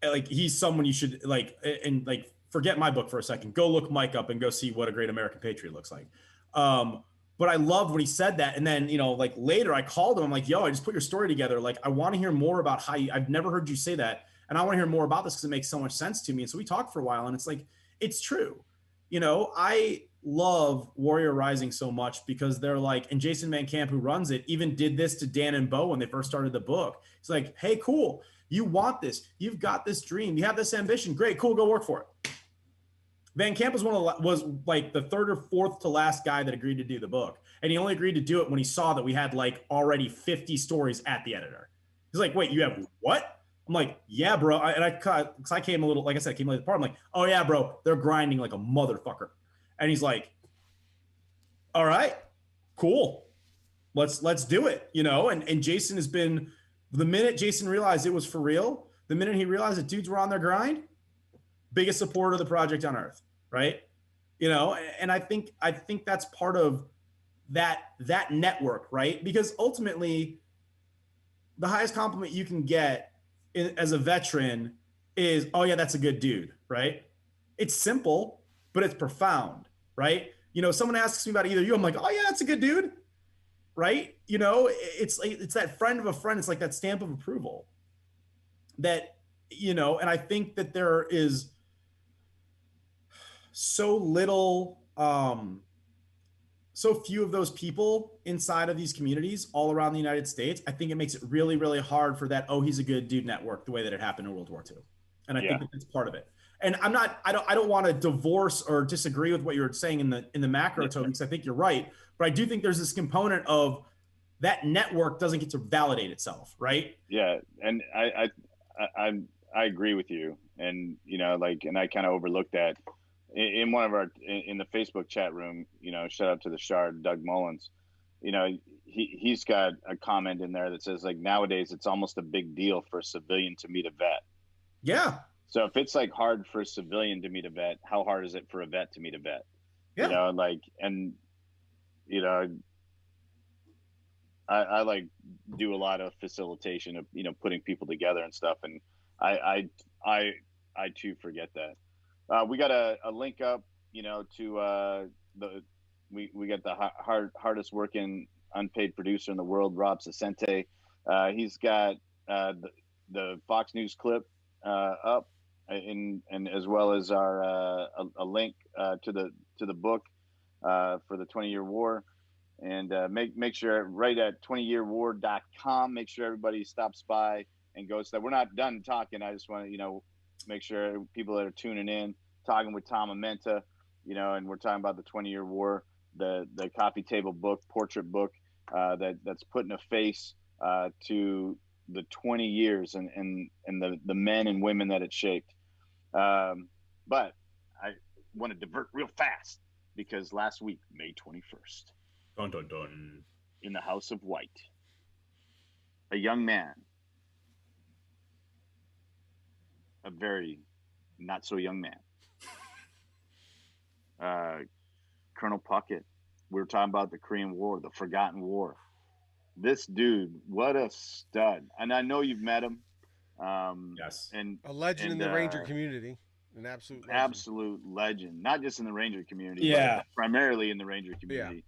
Like he's someone you should like, and like forget my book for a second. Go look Mike up and go see what a great American patriot looks like. But I loved when he said that, and then, you know, like later I called him. I'm like, yo, I just put your story together. Like, I want to hear more about how I've never heard you say that, and I want to hear more about this because it makes so much sense to me. And so we talked for a while, and it's like, it's true. You know, I love Warrior Rising so much because they're like, and Jason Van Camp, who runs it, even did this to Dan and Bo when they first started the book. It's like, hey, cool. You want this. You've got this dream. You have this ambition. Great, cool. Go work for it. Van Camp was like the third or fourth to last guy that agreed to do the book. And he only agreed to do it when he saw that we had like already 50 stories at the editor. He's like, wait, you have what? I'm like, yeah, bro. I came a little, like I said, I came late to the part. I'm like, oh yeah, bro, they're grinding like a motherfucker. And he's like, all right, cool. Let's do it, you know? And Jason has been, the minute Jason realized it was for real, the minute he realized that dudes were on their grind, biggest supporter of the project on earth, right? You know, and I think that's part of that network, right? Because ultimately, the highest compliment you can get as a veteran is, oh yeah, that's a good dude, right? It's simple, but it's profound, right? You know, someone asks me about either you, I'm like, oh yeah, that's a good dude, right? You know, it's that friend of a friend. It's like that stamp of approval that, you know, and I think that there is so little, so few of those people inside of these communities all around the United States. I think it makes it really, really hard for that, oh, he's a good dude network, the way that it happened in World War II. And I think that that's part of it. And I don't want to divorce or disagree with what you were saying in the macro tone, because I think you're right. But I do think there's this component of that network doesn't get to validate itself, right? Yeah. And I agree with you. And, you know, like, and I kind of overlooked that. In one of in the Facebook chat room, you know, shout out to the Shard, Doug Mullins, you know, he's got a comment in there that says, like, nowadays it's almost a big deal for a civilian to meet a vet. Yeah. So if it's like hard for a civilian to meet a vet, how hard is it for a vet to meet a vet? Yeah. You know, like, and, you know, I like do a lot of facilitation of, you know, putting people together and stuff. And I too forget that. We got a link up, you know, to we got the hardest working unpaid producer in the world, Rob Sasente. He's got the Fox News clip up, and as well as our a link to the book for the 20-year war. And make sure right at 20yearwar.com. Make sure everybody stops by and goes there. We're not done talking. I just want to, you know, make sure people that are tuning in, talking with Tom Amenta, you know, and we're talking about the 20-year war, the coffee table book, portrait book, that's putting a face to the 20 years and the men and women that it shaped. But I want to divert real fast because last week, May 21st, dun, dun, dun, in the House of White, a young man, a very not so young man, Colonel Puckett. We were talking about the Korean War, the forgotten war. This dude, what a stud. And I know you've met him. Yes. And a legend in the Ranger community. An absolute legend. Not just in the Ranger community, yeah, but primarily in the Ranger community.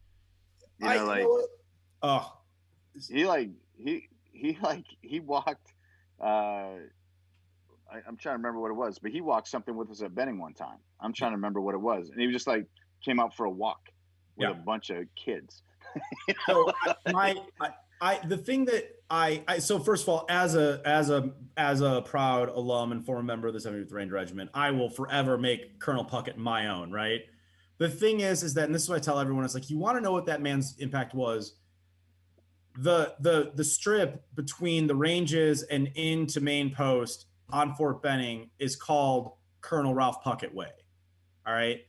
Yeah. He walked I'm trying to remember what it was, but he walked something with us at Benning one time. I'm trying to remember what it was. And he was just like, came out for a walk with a bunch of kids. So The thing that so first of all, as a proud alum and former member of the 75th Ranger Regiment, I will forever make Colonel Puckett my own, right? The thing is that, and this is what I tell everyone, it's like, you want to know what that man's impact was. The strip between the ranges and into main post on Fort Benning is called Colonel Ralph Puckett Way. All right.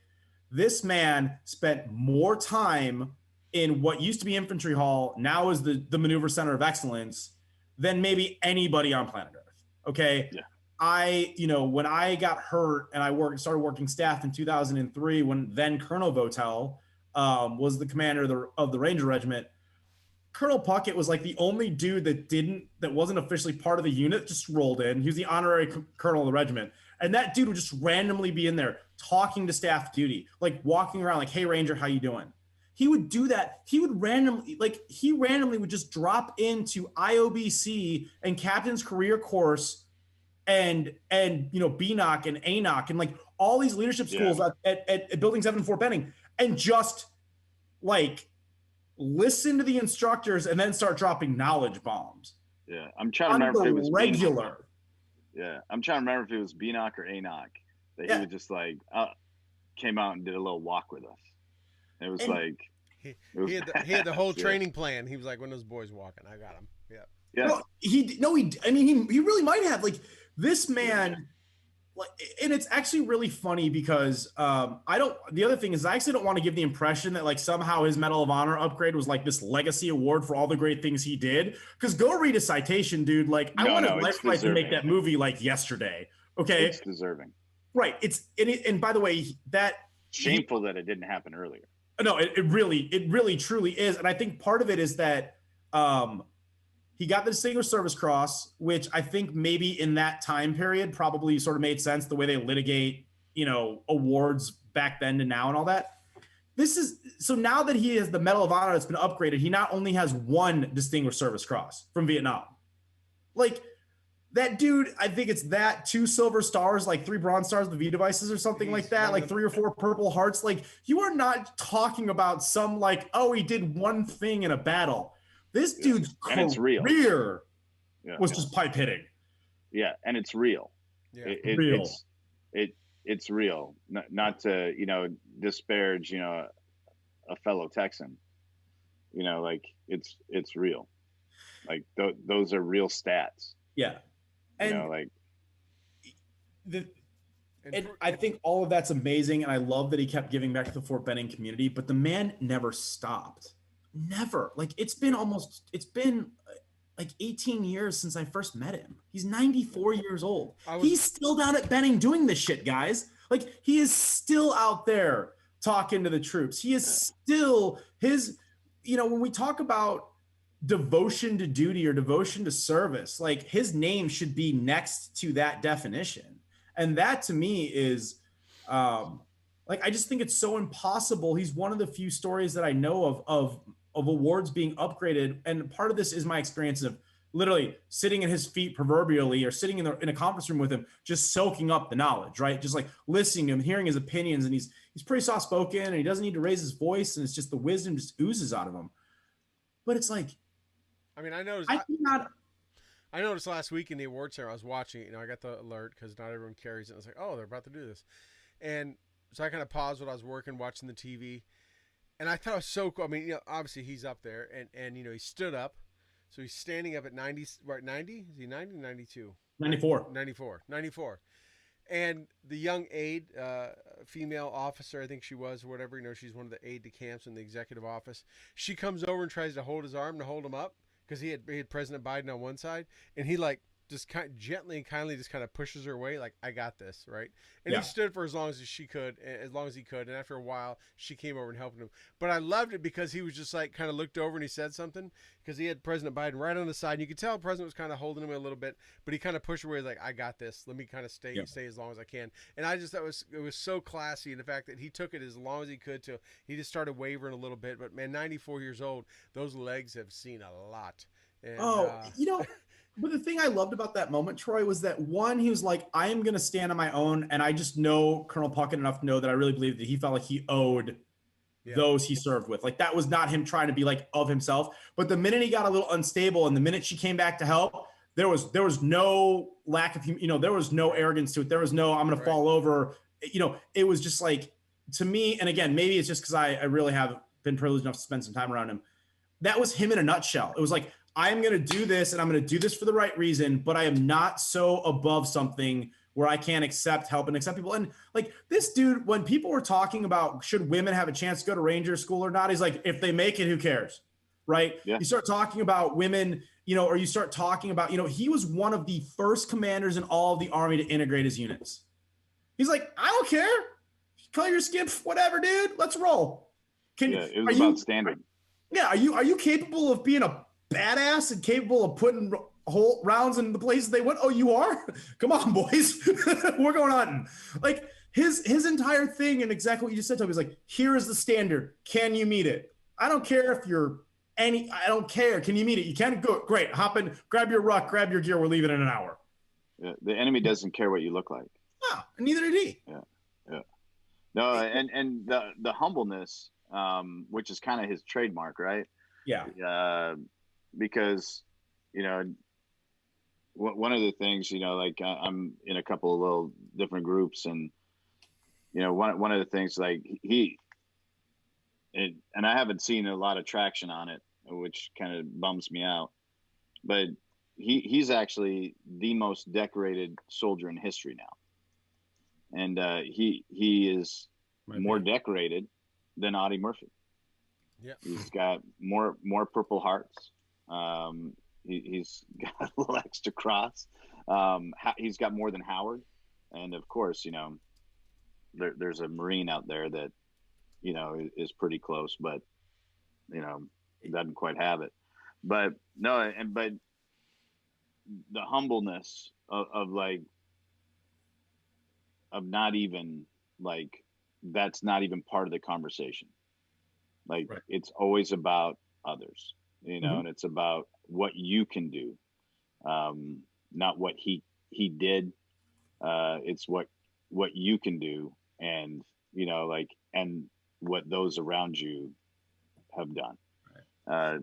This man spent more time in what used to be Infantry Hall, now is the Maneuver Center of Excellence, than maybe anybody on planet Earth. Okay. Yeah. When I got hurt and I started working staff in 2003, when then Colonel Votel was the commander of the Ranger Regiment, Colonel Puckett was like the only dude that wasn't officially part of the unit, just rolled in. He was the honorary colonel of the regiment. And that dude would just randomly be in there talking to staff duty, like walking around like, hey, Ranger, how you doing? He would do that. He randomly would just drop into IOBC and Captain's Career Course and BNOC and ANOC and like all these leadership schools at Building 7 in Fort Benning, and just like listen to the instructors and then start dropping knowledge bombs. Yeah, I'm trying to remember if it was regular. Yeah, I'm trying to remember if it was BNOC or ANOC that he would just like came out and did a little walk with us. It was like he had the whole training plan. He was like, when those boys walking, I got him. Yeah. Yeah. He really might have, like, this man. Like, and it's actually really funny because the other thing is I actually don't want to give the impression that like somehow his Medal of Honor upgrade was like this legacy award for all the great things he did. Because go read a citation, dude. Like, I want his life to make that movie like yesterday. Okay. It's deserving. Right. And by the way, that shameful that it didn't happen earlier. No, it really truly is. And I think part of it is that he got the Distinguished Service Cross, which I think maybe in that time period probably sort of made sense, the way they litigate, awards back then to now and all that. So now that he has the Medal of Honor that's been upgraded, he not only has one Distinguished Service Cross from Vietnam. Like, that dude, I think it's that 2 silver stars, like 3 bronze stars, the V devices or something like that, like 3 or 4 purple hearts. Like, you are not talking about some like, oh, he did one thing in a battle. This dude's career was just pipe hitting. Yeah, and it's real. Yeah. It's real. Not to disparage a fellow Texan. Like it's real. Like those are real stats. Yeah, and I think all of that's amazing, and I love that he kept giving back to the Fort Benning community. But the man never stopped. Never. Like, it's been like 18 years since I first met him. He's 94 years old. He's still down at Benning doing this shit, guys. Like, he is still out there talking to the troops. He is still when we talk about devotion to duty or devotion to service, like, his name should be next to that definition. And that to me is, I just think it's so impossible. He's one of the few stories that I know of awards being upgraded. And part of this is my experience of literally sitting at his feet proverbially, or sitting in a conference room with him, just soaking up the knowledge, right? Just like listening to him, hearing his opinions. And he's pretty soft spoken, and he doesn't need to raise his voice. And it's just the wisdom just oozes out of him. But it's like, I mean, I noticed last week in the awards ceremony, I was watching, I got the alert because not everyone carries it. I was like, oh, they're about to do this. And so I kind of paused what I was working, watching the TV. And I thought it was so cool. I mean, obviously he's up there, and he stood up. So he's standing up at 90, right? 90? Is he 90? 92? 94. 94. And the young aide, female officer, I think she was, or whatever, she's one of the aide-de-camps in the executive office. She comes over and tries to hold his arm to hold him up, because he had President Biden on one side, and he just kind of gently and kindly just kind of pushes her away, like, I got this, right? And he stood for as long as he could, and after a while, she came over and helped him. But I loved it because he was just like, kind of looked over and he said something, because he had President Biden right on the side, and you could tell the president was kind of holding him a little bit, but he kind of pushed away, like, I got this. Let me kind of stay as long as I can. And I just thought it was so classy, and the fact that he took it as long as he could till he just started wavering a little bit. But man, 94 years old, those legs have seen a lot. And, but the thing I loved about that moment, Troy, was that one, he was like, I am going to stand on my own. And I just know Colonel Puckett enough to know that I really believe that he felt like he owed those he served with. Like, that was not him trying to be like of himself. But the minute he got a little unstable and the minute she came back to help, there was no lack of, there was no arrogance to it. There was no, I'm going to fall over. It was just like, to me, and again, maybe it's just because I really have been privileged enough to spend some time around him. That was him in a nutshell. It was like, I'm going to do this and I'm going to do this for the right reason, but I am not so above something where I can't accept help and accept people. And like this dude, when people were talking about should women have a chance to go to Ranger school or not, he's like, if they make it, who cares? Right. Yeah. You start talking about women, or you start talking about, he was one of the first commanders in all of the Army to integrate his units. He's like, I don't care. Color your skin, whatever, dude. Let's roll. It was about standard. Yeah. Are you capable of being a badass and capable of putting whole rounds in the places they went? Oh, you are? Come on, boys. We're going hunting. Like his entire thing, and exactly what you just said to him, is like, here is the standard. Can you meet it? I don't care if you're I don't care. Can you meet it? You can? Go. Great. Hop in, grab your ruck, grab your gear. We're leaving in an hour. Yeah, the enemy doesn't care what you look like. No, and neither did he. Yeah. No, and the humbleness, which is kind of his trademark, right? Yeah. Because, one of the things, like I'm in a couple of little different groups, and, one of the things, like and I haven't seen a lot of traction on it, which kind of bums me out, but he's actually the most decorated soldier in history now. And he is more decorated than Audie Murphy. Yeah, he's got more Purple Hearts. He's got a little extra cross. He's got more than Howard, and of course, there's a Marine out there that is pretty close, but doesn't quite have it. But no, but the humbleness of not even like, that's not even part of the conversation. Like, right. It's always about others, and it's about what you can do, not what he did. It's what you can do, and and what those around you have done. Right.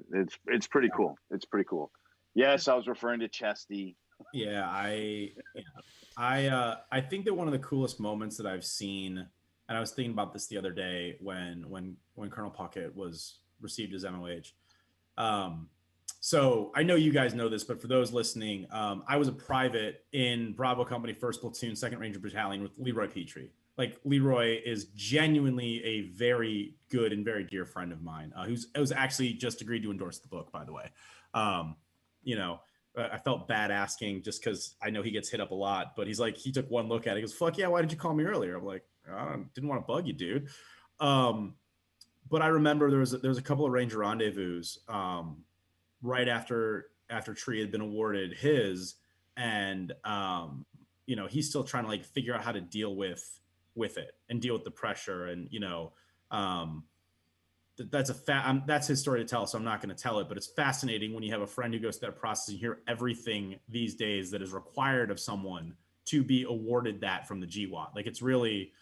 It's pretty cool. It's pretty cool. Yes, I was referring to Chesty. Yeah, I think that one of the coolest moments that I've seen, and I was thinking about this the other day when Colonel Puckett was received as MOH. So I know you guys know this, but for those listening, I was a private in Bravo Company 1st Platoon, 2nd Ranger Battalion with Leroy Petrie. Like, Leroy is genuinely a very good and very dear friend of mine, who's actually just agreed to endorse the book, by the way. I felt bad asking just because I know he gets hit up a lot, but he's like, he took one look at it. He goes, fuck yeah, why didn't you call me earlier? I'm like, I didn't want to bug you, dude. But I remember there was a couple of Ranger rendezvous right after Tree had been awarded his, and he's still trying to like figure out how to deal with it and deal with the pressure, and that's his story to tell, so I'm not going to tell it, but it's fascinating when you have a friend who goes through that process and hear everything these days that is required of someone to be awarded that from the GWAT. Like, it's really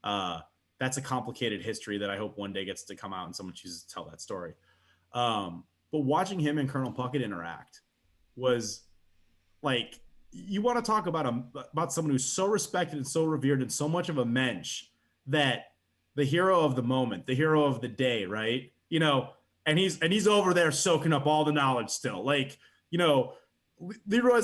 that's a complicated history that I hope one day gets to come out and someone chooses to tell that story. But watching him and Colonel Puckett interact was like, you want to talk about someone who's so respected and so revered and so much of a mensch, that the hero of the moment, the hero of the day, right? And he's over there soaking up all the knowledge still. Like, Leroy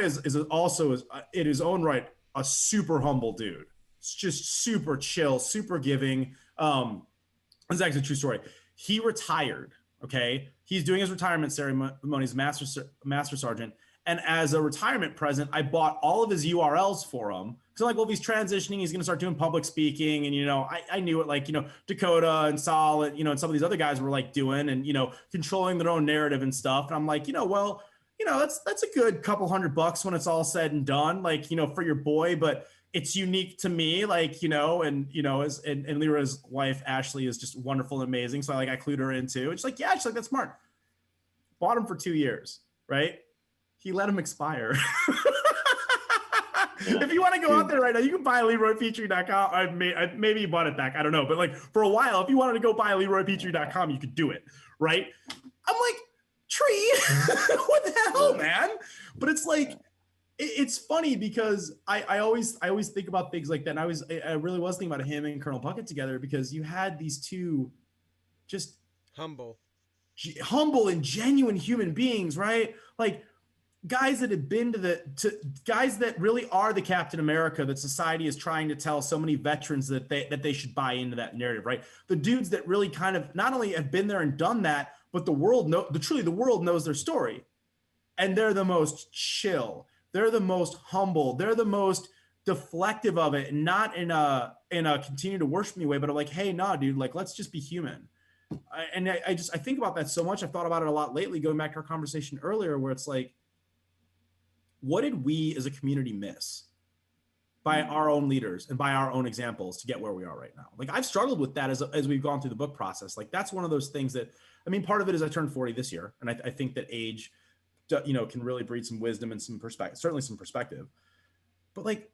is also in his own right a super humble dude. It's just super chill, super giving. It's actually a true story. He retired. Okay, he's doing his retirement ceremony as master sergeant. And as a retirement present, I bought all of his URLs for him. Because I'm like, well, if he's transitioning, he's going to start doing public speaking. And, I knew it, like, Dakota and Saul, and, and some of these other guys were like doing and, controlling their own narrative and stuff. And I'm like, that's a good couple $100 when it's all said and done, like, for your boy, but it's unique to me, like, and Leroy's wife, Ashley, is just wonderful and amazing. So I clued her in too. It's like, yeah, she's like, that's smart. Bought him for 2 years, right? He let him expire. If you want to go out there right now, you can buy LeroyPetrie.com. Maybe you bought it back. I don't know. But like for a while, if you wanted to go buy LeroyPetrie.com, you could do it. Right. I'm like, Tree, what the hell, man? But it's like, it's funny because I always think about things like that. And I really was thinking about him and Colonel Bucket together because you had these two just humble and genuine human beings, right? Like guys that have been to guys that really are the Captain America that society is trying to tell so many veterans that they should buy into that narrative, right? The dudes that really kind of not only have been there and done that, but the world knows their story. And they're the most chill. They're the most humble. They're the most deflective of it, and not in a continue to worship me way, but I'm like, hey, nah, dude, like, let's just be human. I think about that so much. I've thought about it a lot lately, going back to our conversation earlier, where it's like, what did we as a community miss by our own leaders and by our own examples to get where we are right now? Like I've struggled with that as we've gone through the book process. Like that's one of those things that, I mean, part of it is I turned 40 this year. And I think that age, can really breed some wisdom and some perspective, certainly some perspective. But like,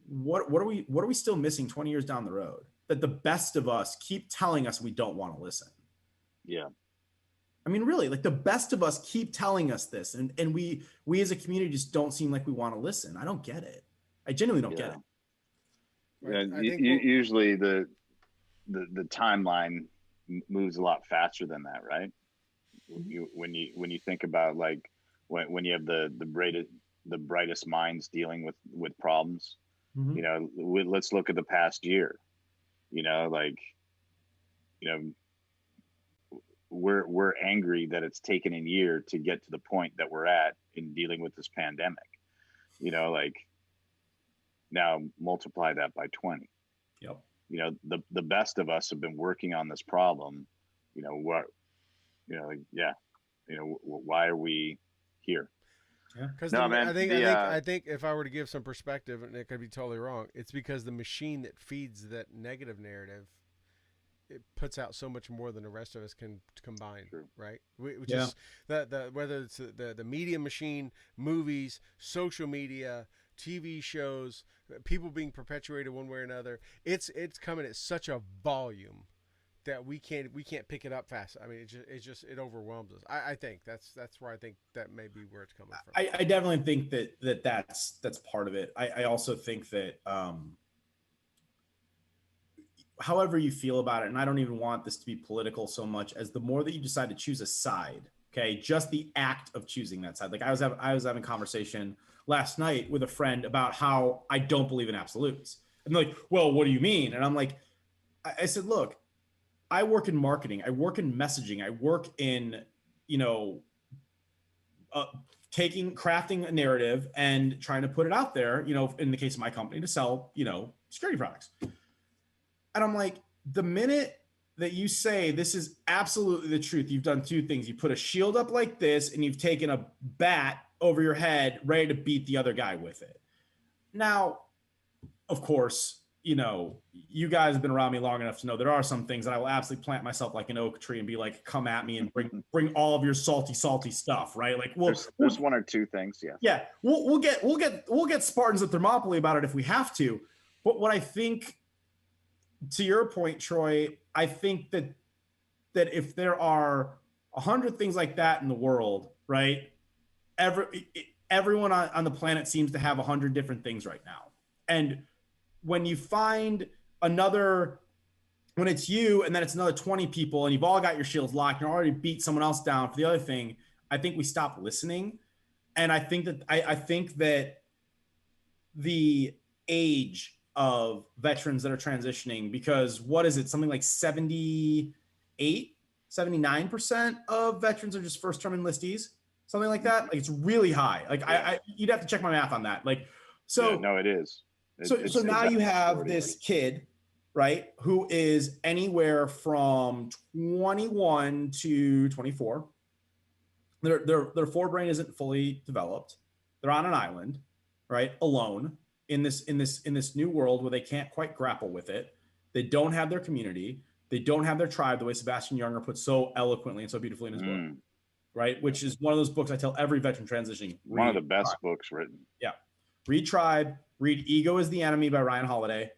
what are we still missing 20 years down the road that the best of us keep telling us we don't want to listen? Yeah. I mean, really, like the best of us keep telling us this, and we as a community just don't seem like we want to listen. I don't get it. I genuinely don't get it. Yeah, usually the timeline moves a lot faster than that, right? When you think about like when you have the brightest minds dealing with problems, let's look at the past year. We're angry that it's taken a year to get to the point that we're at in dealing with this pandemic. Now multiply that by 20. Yep. The best of us have been working on this problem. Why are we here? Because I think if I were to give some perspective, and it could be totally wrong, it's because the machine that feeds that negative narrative, it puts out so much more than the rest of us can combine. True. Right? Which is whether it's the media machine, movies, social media, TV shows, people being perpetuated one way or another. It's coming at such a volume that we can't pick it up fast. I mean, it overwhelms us. I think that's where I think that may be where it's coming from. I definitely think that's part of it. I also think that however you feel about it, and I don't even want this to be political so much as the more that you decide to choose a side, okay, just the act of choosing that side. Like I was having a conversation last night with a friend about how I don't believe in absolutes. And they're like, well, what do you mean? And I'm like, I said, look, I work in marketing. I work in messaging. I work in, crafting a narrative and trying to put it out there, in the case of my company to sell, security products. And I'm like, the minute that you say this is absolutely the truth, you've done two things. You put a shield up like this and you've taken a bat over your head, ready to beat the other guy with it. Now, of course, you guys have been around me long enough to know there are some things that I will absolutely plant myself like an oak tree and be like, come at me and bring all of your salty stuff, right? Like, there's one or two things, yeah. Yeah, we'll get Spartans at Thermopylae about it if we have to. But what I think, to your point, Troy, I think that if there are 100 things like that in the world, right? Everyone on the planet seems to have 100 different things right now, and when you find when it's you and then it's another 20 people and you've all got your shields locked, and you already beat someone else down for the other thing, I think we stop listening. And I think that the age of veterans that are transitioning, because what is it? Something like 78, 79% of veterans are just first term enlistees, something like that. Like it's really high. Like you'd have to check my math on that. Like, so yeah, no, it is. So now you have this kid, right, who is anywhere from 21 to 24. Their forebrain isn't fully developed. They're on an island, right, alone in this new world where they can't quite grapple with it. They don't have their community. They don't have their tribe, the way Sebastian Younger puts so eloquently and so beautifully in his book, right? Which is one of those books I tell every veteran transitioning. One of the best books written. Yeah. Read Tribe, read Ego is the Enemy by Ryan Holiday,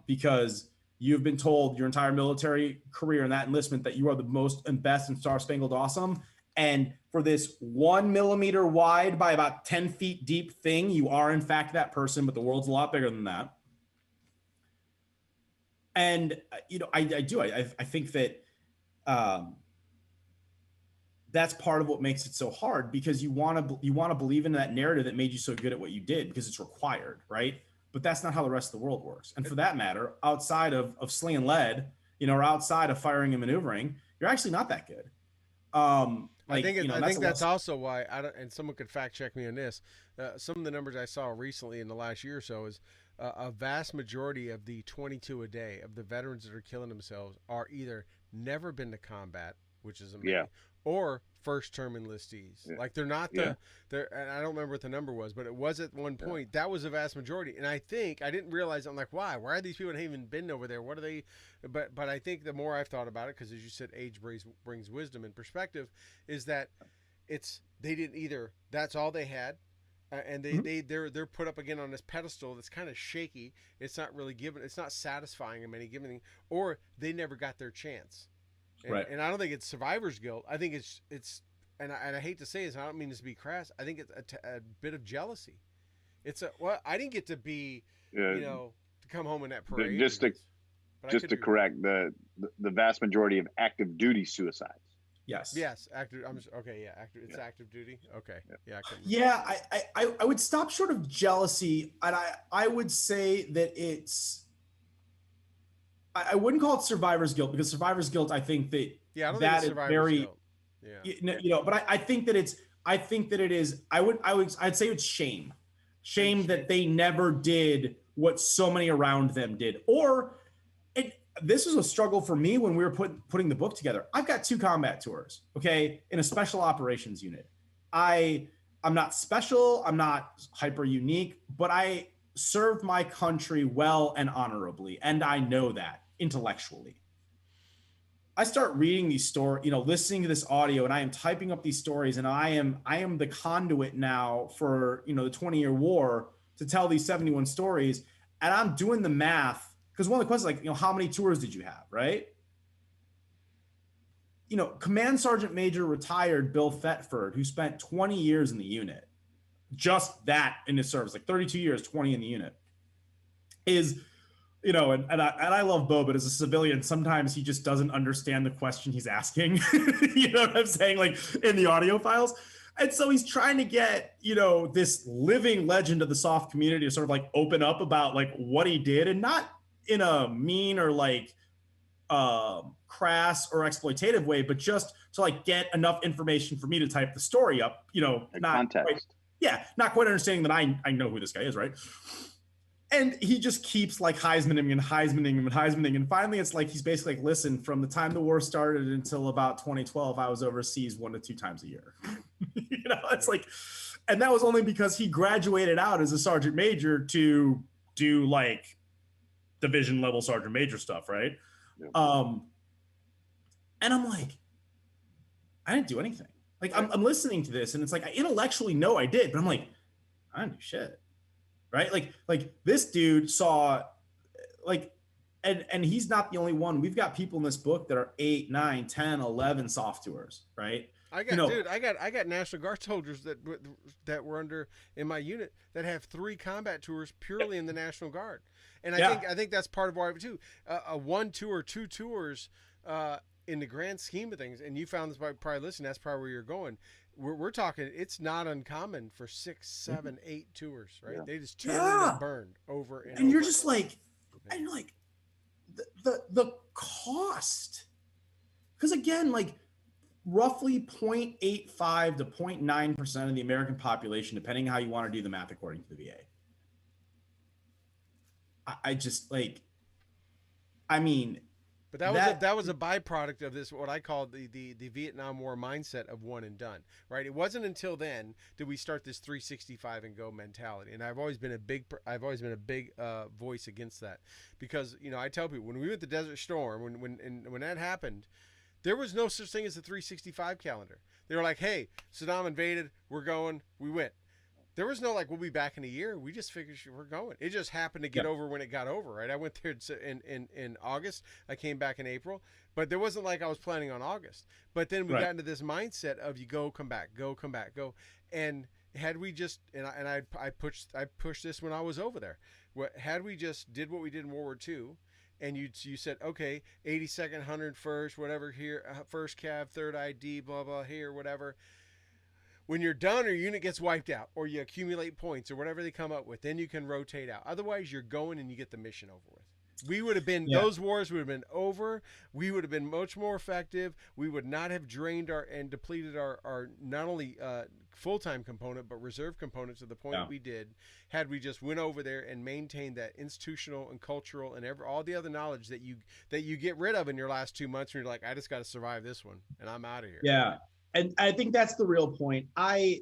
because you've been told your entire military career and that enlistment that you are the most and best and star-spangled awesome. And for this 1 millimeter wide by about 10 feet deep thing, you are in fact that person, but the world's a lot bigger than that. And, I think that that's part of what makes it so hard, because you want to believe in that narrative that made you so good at what you did because it's required, right? But that's not how the rest of the world works. And for that matter, outside of slinging lead, or outside of firing and maneuvering, you're actually not that good. I think that's also why and someone could fact check me on this. Some of the numbers I saw recently in the last year or so is a vast majority of the 22 a day of the veterans that are killing themselves are either never been to combat, which is amazing, or first term enlistees. Yeah. Like they're not and I don't remember what the number was, but it was at one point. That was a vast majority. And I think I didn't realize, I'm like, why are these people that haven't even been over there? What are they? But I think the more I've thought about it, because as you said, age brings wisdom and perspective, is that they didn't either. That's all they had. And they're put up again on this pedestal that's kind of shaky. It's not really given. It's not satisfying them any given thing, or they never got their chance. Right. And I don't think it's survivor's guilt. I think it's and I hate to say this, I don't mean this to be crass. I think it's a bit of jealousy. I didn't get to be, to come home in that parade. Just to correct, the vast majority of active duty suicides. Yes. Active. Okay. Yeah. Active. It's active duty. Okay. Yeah. I would stop short of jealousy, and I would say that I wouldn't call it survivor's guilt, because survivor's guilt, I think that I don't that think it's is very guilt. But I think that it is. I'd say it's shame that they never did what so many around them did. Or this was a struggle for me when we were putting the book together. I've got 2 combat tours, okay, in a special operations unit. I'm not special, I'm not hyper unique, but I served my country well and honorably, and I know that intellectually. I start reading these stories, listening to this audio, and I am typing up these stories, and I am the conduit now for, the 20-year war to tell these 71 stories. And I'm doing the math, because one of the questions, like, how many tours did you have, right? Command Sergeant Major retired Bill Thetford, who spent 20 years in the unit, just that in his service, like 32 years, 20 in the unit, is, and I love Bo, but as a civilian, sometimes he just doesn't understand the question he's asking. You know what I'm saying? Like in the audio files. And so he's trying to get, this living legend of the soft community to sort of like open up about like what he did, and not in a mean or like crass or exploitative way, but just to like get enough information for me to type the story up, not quite understanding that I know who this guy is, right? And he just keeps like Heismaning him. And finally it's like, he's basically like, listen, from the time the war started until about 2012, I was overseas 1 to 2 times a year. It's like, and that was only because he graduated out as a sergeant major to do like division level sergeant major stuff, right? Yeah. And I'm like, I didn't do anything. Like I'm listening to this, and it's like, I intellectually know I did, but I'm like, I didn't do shit. Right? Like this dude saw, like, and he's not the only one. We've got people in this book that are 8, 9, 10, 11 soft tours, right? I got National Guard soldiers that were under in my unit that have 3 combat tours purely in the National Guard. And I think that's part of why too. A 1 tour, 2 tours in the grand scheme of things, and you found this by probably listening, that's probably where you're going. We're talking, it's not uncommon for 6, 7, 8 tours, right? Yeah. They just turn and burn over and over. You're just like, and you're like, the cost. Because again, like roughly 0.85 to 0.9% of the American population, depending how you want to do the math according to the VA. I just like, I mean, but that was a byproduct of this, what I call the Vietnam War mindset of one and done, right? It wasn't until then did we start this 365 and go mentality, and I've always been a big voice against that, because I tell people when we went to Desert Storm, when that happened, there was no such thing as a 365 calendar. They were like, hey, Saddam invaded, we're going, we went. There was no like, we'll be back in a year. We just figured we're going. It just happened to get over when it got over, right? I went there in August. I came back in April, but there wasn't like I was planning on August. But then we got into this mindset of you go, come back, go, come back, go. And had we just, I pushed this when I was over there. Had we just did what we did in World War II, and you said, okay, 82nd, 101st, whatever here, 1st Cav, 3rd ID, blah, blah, here, whatever. When you're done or your unit gets wiped out or you accumulate points or whatever they come up with, then you can rotate out. Otherwise, you're going and you get the mission over with. We would have been, those wars would have been over. We would have been much more effective. We would not have drained and depleted our not only full-time component, but reserve component to the point we did, had we just went over there and maintained that institutional and cultural and all the other knowledge that you get rid of in your last 2 months. And you're like, I just got to survive this one and I'm out of here. Yeah. And I think that's the real point. One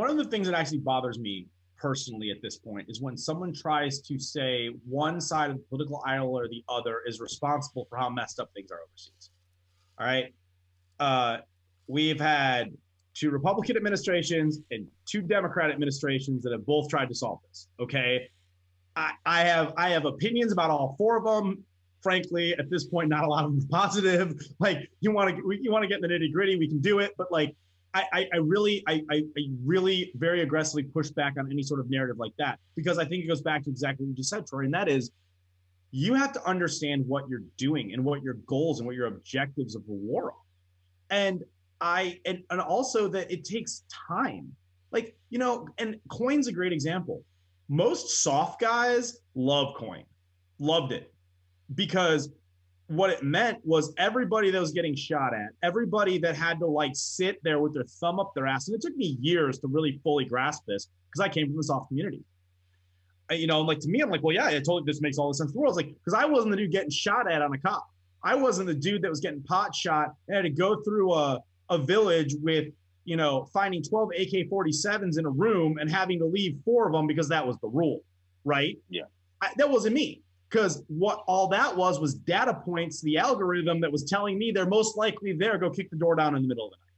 of the things that actually bothers me personally at this point is when someone tries to say one side of the political aisle or the other is responsible for how messed up things are overseas. All right. We've had 2 Republican administrations and 2 Democrat administrations that have both tried to solve this. Okay. I have opinions about all 4 of them. Frankly, at this point, not a lot of them are positive. Like you want to get in the nitty gritty, we can do it. But like, I really very aggressively push back on any sort of narrative like that, because I think it goes back to exactly what you just said, Troy. And that is, you have to understand what you're doing and what your goals and what your objectives of the war are. And also that it takes time. Like, and coin's a great example. Most soft guys love coin, loved it. Because what it meant was everybody that was getting shot at, everybody that had to like sit there with their thumb up their ass. And it took me years to really fully grasp this because I came from the soft community. Like to me, I'm like, well, yeah, I told you this makes all the sense in the world. It's like, because I wasn't the dude getting shot at on a cop. I wasn't the dude that was getting pot shot and had to go through a village with, finding 12 AK-47s in a room and having to leave 4 of them because that was the rule, right? Yeah. That wasn't me. Because what all that was data points, the algorithm that was telling me they're most likely there, go kick the door down in the middle of the night.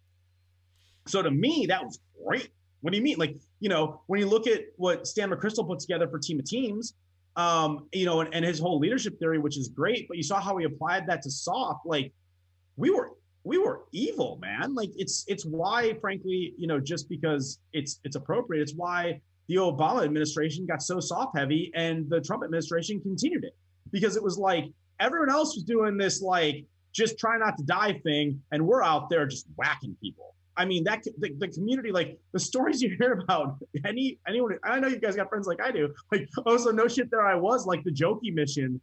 So to me, that was great. What do you mean? Like, when you look at what Stan McChrystal put together for Team of Teams, and his whole leadership theory, which is great, but you saw how he applied that to soft, like we were evil, man. Like it's why, frankly, just because it's appropriate, it's why the Obama administration got so soft heavy and the Trump administration continued it, because it was like everyone else was doing this, like just try not to die thing. And we're out there just whacking people. I mean, that the community, like the stories you hear about anyone, I know you guys got friends like I do, like, oh, so no shit, there I was, like the Jokey mission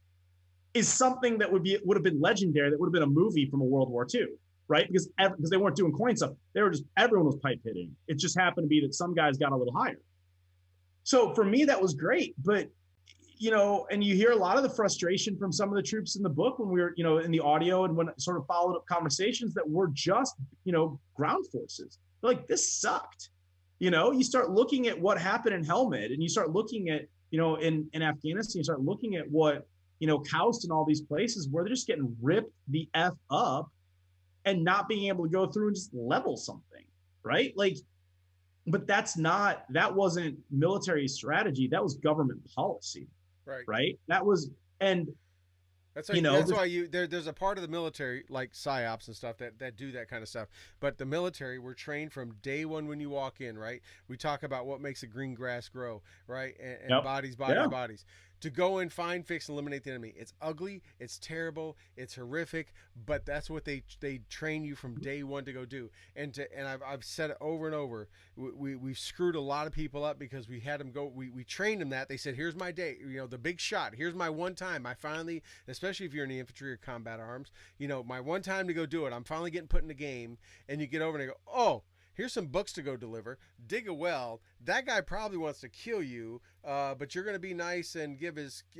is something that would have been legendary. That would have been a movie from a World War II, right? Because they weren't doing coin stuff. They were just, everyone was pipe hitting. It just happened to be that some guys got a little higher. So for me, that was great. But, and you hear a lot of the frustration from some of the troops in the book when we were, in the audio and when sort of followed up conversations that were just, ground forces. They're like, this sucked. You start looking at what happened in Helmand, and you start looking at, in Afghanistan, you start looking at what, Koust and all these places where they're just getting ripped the F up and not being able to go through and just level something, right? Like, but that wasn't military strategy. That was government policy. Right. That was, and that's why, that's why there's a part of the military like PSYOPs and stuff that do that kind of stuff. But the military, we're trained from day one when you walk in, right? We talk about what makes the green grass grow, right? And bodies. To go and find, fix, eliminate the enemy. It's ugly, it's terrible, it's horrific, but that's what they train you from day one to go do. And I've said it over and over. We've screwed a lot of people up because we had them go. We trained them that. They said, "Here's my day. The big shot. Here's my one time. I finally, especially if you're in the infantry or combat arms, my one time to go do it. I'm finally getting put in the game." And you get over and you go, "Oh, here's some books to go deliver. Dig a well. That guy probably wants to kill you, but you're going to be nice and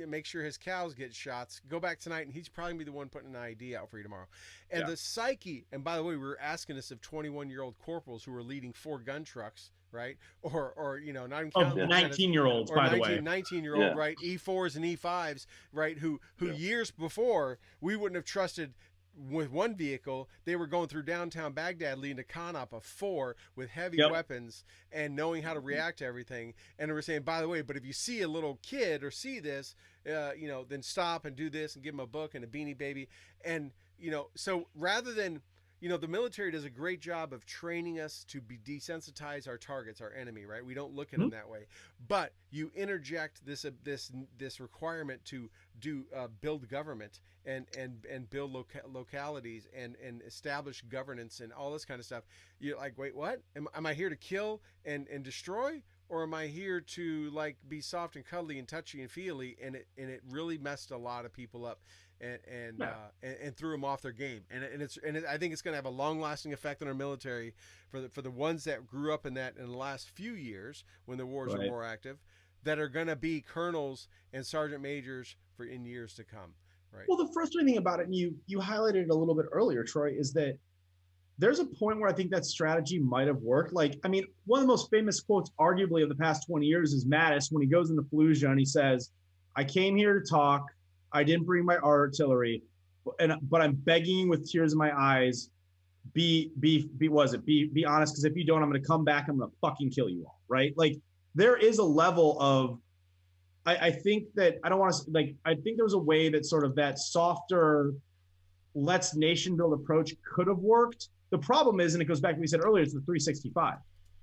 make sure his cows get shots. Go back tonight, and he's probably going to be the one putting an ID out for you tomorrow." And the psyche, and by the way, we were asking this of 21-year-old corporals who were leading 4 gun trucks, right? Or not even counting 19-year-olds, by the way. 19-year-old, right? E4s and E5s, right? Who years before we wouldn't have trusted with one vehicle, they were going through downtown Baghdad leading a con op of 4 with heavy weapons and knowing how to react to everything. And they were saying, by the way, but if you see a little kid or see this, then stop and do this and give them a book and a Beanie Baby. And, so rather than, the military does a great job of training us to desensitize our targets, our enemy, right? We don't look at them that way. But you interject this requirement to build government and build localities and establish governance and all this kind of stuff. You're like, wait, what? Am I here to kill and destroy? Or am I here to like be soft and cuddly and touchy and feely? And it really messed a lot of people up and threw them off their game. And I think it's going to have a long lasting effect on our military for the ones that grew up in the last few years when the wars are more active, that are going to be colonels and sergeant majors in years to come. Right. Well, the frustrating thing about it, and you highlighted it a little bit earlier, Troy, is that there's a point where I think that strategy might have worked. Like, I mean, one of the most famous quotes, arguably, of the past 20 years is Mattis when he goes into Fallujah and he says, "I came here to talk. I didn't bring my artillery, but I'm begging you with tears in my eyes, be honest, because if you don't, I'm going to come back. I'm going to fucking kill you all." Right? Like, there is a level of, I think that I don't want to like. I think there was a way that sort of that softer, let's nation build approach could have worked. The problem is, and it goes back to what we said earlier, it's the 365.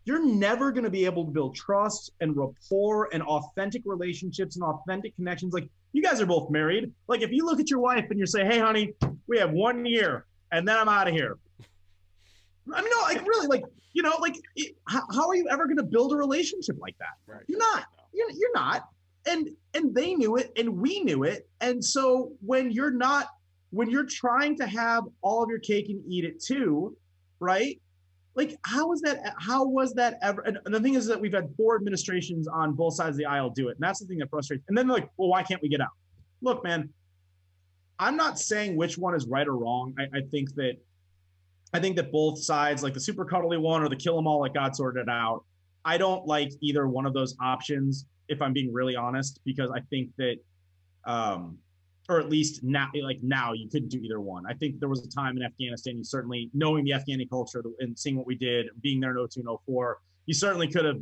You're never going to be able to build trust and rapport and authentic relationships and authentic connections. Like, you guys are both married. Like, if you look at your wife and you say, "Hey, honey, we have 1 year and then I'm out of here." I mean, no, like, really, like, how are you ever going to build a relationship like that? Right. You're not. You're not. And they knew it, and we knew it. And so when you're trying to have all of your cake and eat it too, right? Like, how was that ever? And the thing is that we've had 4 administrations on both sides of the aisle do it. And that's the thing that frustrates. And then they're like, well, why can't we get out? Look, man, I'm not saying which one is right or wrong. I think that both sides, like the super cuddly one or the kill them all like God sorted it out, I don't like either one of those options, if I'm being really honest, because I think that, or at least now you couldn't do either one. I think there was a time in Afghanistan, you certainly, knowing the Afghani culture and seeing what we did, being there in 02 and 04, you certainly could have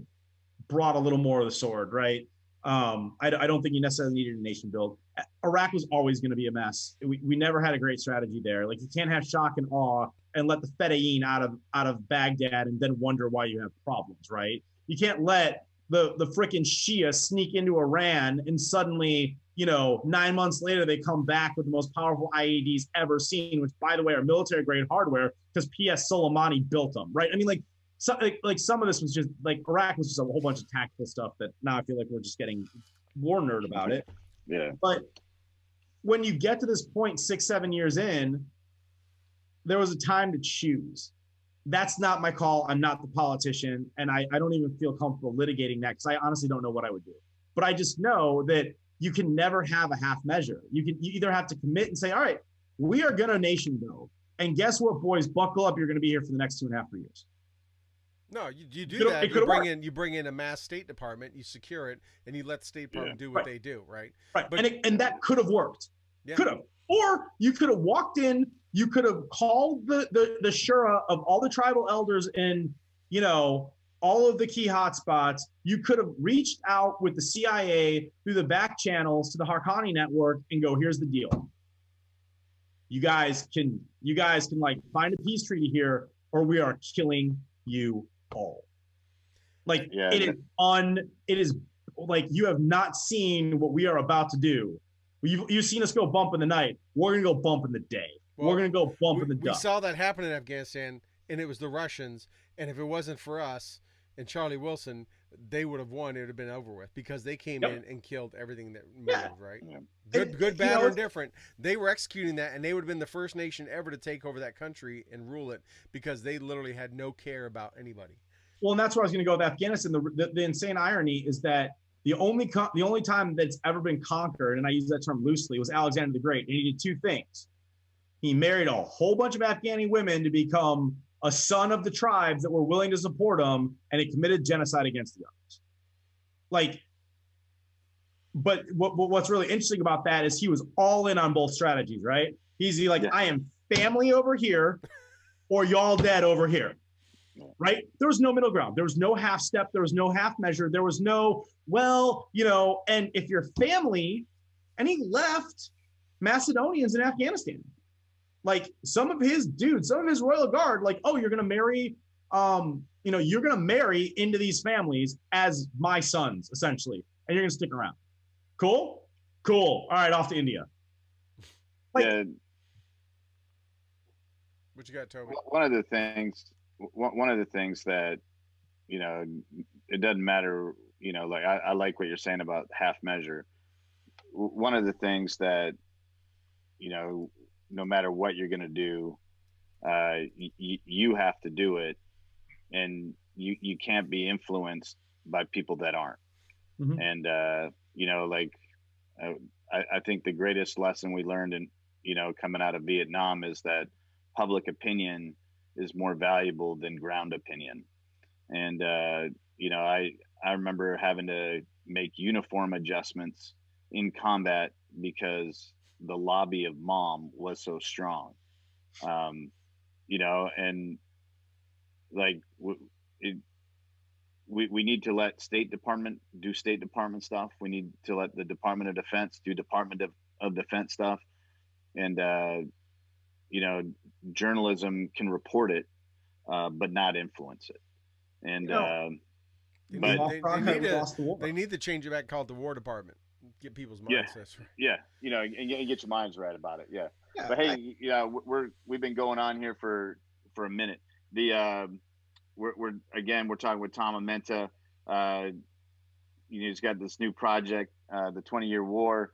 brought a little more of the sword, right? I don't think you necessarily needed a nation build. Iraq was always going to be a mess. We never had a great strategy there. Like, you can't have shock and awe and let the Fedayeen out of Baghdad and then wonder why you have problems, right? You can't let the frickin' Shia sneak into Iran and suddenly, 9 months later, they come back with the most powerful IEDs ever seen, which, by the way, are military grade hardware because P.S. Soleimani built them, right? I mean, like some of this was just like Iraq was just a whole bunch of tactical stuff that now I feel like we're just getting war nerd about it. Yeah. But when you get to this point 6-7 years in, there was a time to choose. That's not my call. I'm not the politician. And I don't even feel comfortable litigating that because I honestly don't know what I would do. But I just know that you can never have a half measure. You either have to commit and say, all right, we are going to nation build. And guess what, boys? Buckle up. You're going to be here for the next 2.5 3 years. No, you do that. You bring in a mass State Department, you secure it, and you let the State Department do what they do, right? Right. But, and that could have worked. Yeah. Could have. Or you could have walked in, you could have called the shura of all the tribal elders in, all of the key hotspots. You could have reached out with the CIA through the back channels to the Haqqani network and go, here's the deal. You guys can like find a peace treaty here, or we are killing you all. Like, it is like, you have not seen what we are about to do. You've seen us go bump in the night. We're going to go bump in the day. We're going to go bump in the dusk. We saw that happen in Afghanistan, and it was the Russians. And if it wasn't for us and Charlie Wilson, they would have won. It would have been over with because they came in and killed everything that moved, right? Yeah. Good, bad, or indifferent. They were executing that, and they would have been the first nation ever to take over that country and rule it because they literally had no care about anybody. Well, and that's where I was going to go with Afghanistan. The insane irony is that the only time that's ever been conquered, and I use that term loosely, was Alexander the Great. And he did 2 things. He married a whole bunch of Afghani women to become a son of the tribes that were willing to support him, and he committed genocide against the others. Like, but what's really interesting about that is he was all in on both strategies, right? I am family over here or y'all dead over here. Right? There was no middle ground. There was no half step. There was no half measure. There was no, well, you know, and if your family, and he left Macedonians in Afghanistan. Like some of his dudes, some of his royal guard, like, oh, you're going to marry, you know, you're going to marry into these families as my sons, essentially, and you're going to stick around. Cool? Cool. All right, off to India. Like, yeah. What you got, Toby? One of the things that, you know, it doesn't matter, you know, like I like what you're saying about half measure. One of the things that, you know, no matter what you're going to do, you have to do it, and you can't be influenced by people that aren't. Mm-hmm. And you know, like I think the greatest lesson we learned in, you know, coming out of Vietnam is that public opinion is more valuable than ground opinion. And you know, I remember having to make uniform adjustments in combat because the lobby of mom was so strong. You know, and like we need to let State Department do State Department stuff. We need to let the Department of Defense do Department of Defense stuff. And you know, journalism can report it, but not influence it. And they need to change it back, called the War Department. Get people's mindsets right. Yeah, you know, and get your minds right about it. Yeah. But hey, we've been going on here for a minute. We're talking with Tom Amenta. You know, he's got this new project, the 20-year war.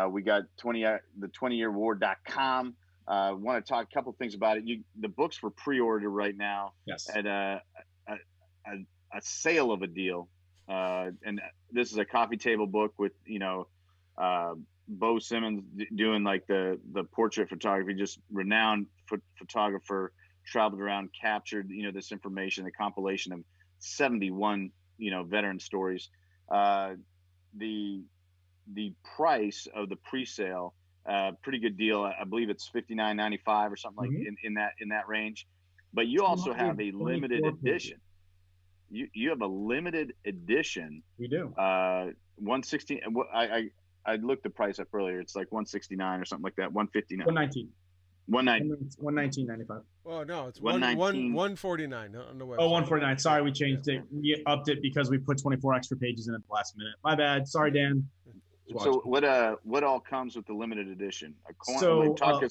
We got the 20yearwar.com. Want to talk a couple things about it. The books for pre-order right now. Yes. At a sale of a deal. And this is a coffee table book with, you know, Bo Simmons doing like the portrait photography, just renowned photographer, traveled around, captured, you know, this information, a compilation of 71, you know, veteran stories. The price of the pre-sale, pretty good deal. I believe it's $59.95 or something like in that range. But you also have a limited edition. You have a limited edition. We do. 116. I looked the price up earlier. It's like 169 or something like that. 159. 119.95. Well, no, it's 149 on the website. Oh, 149. Sorry, we changed it. We upped it because we put 24 extra pages in at the last minute. My bad. Sorry, Dan. So what all comes with the limited edition? Talk to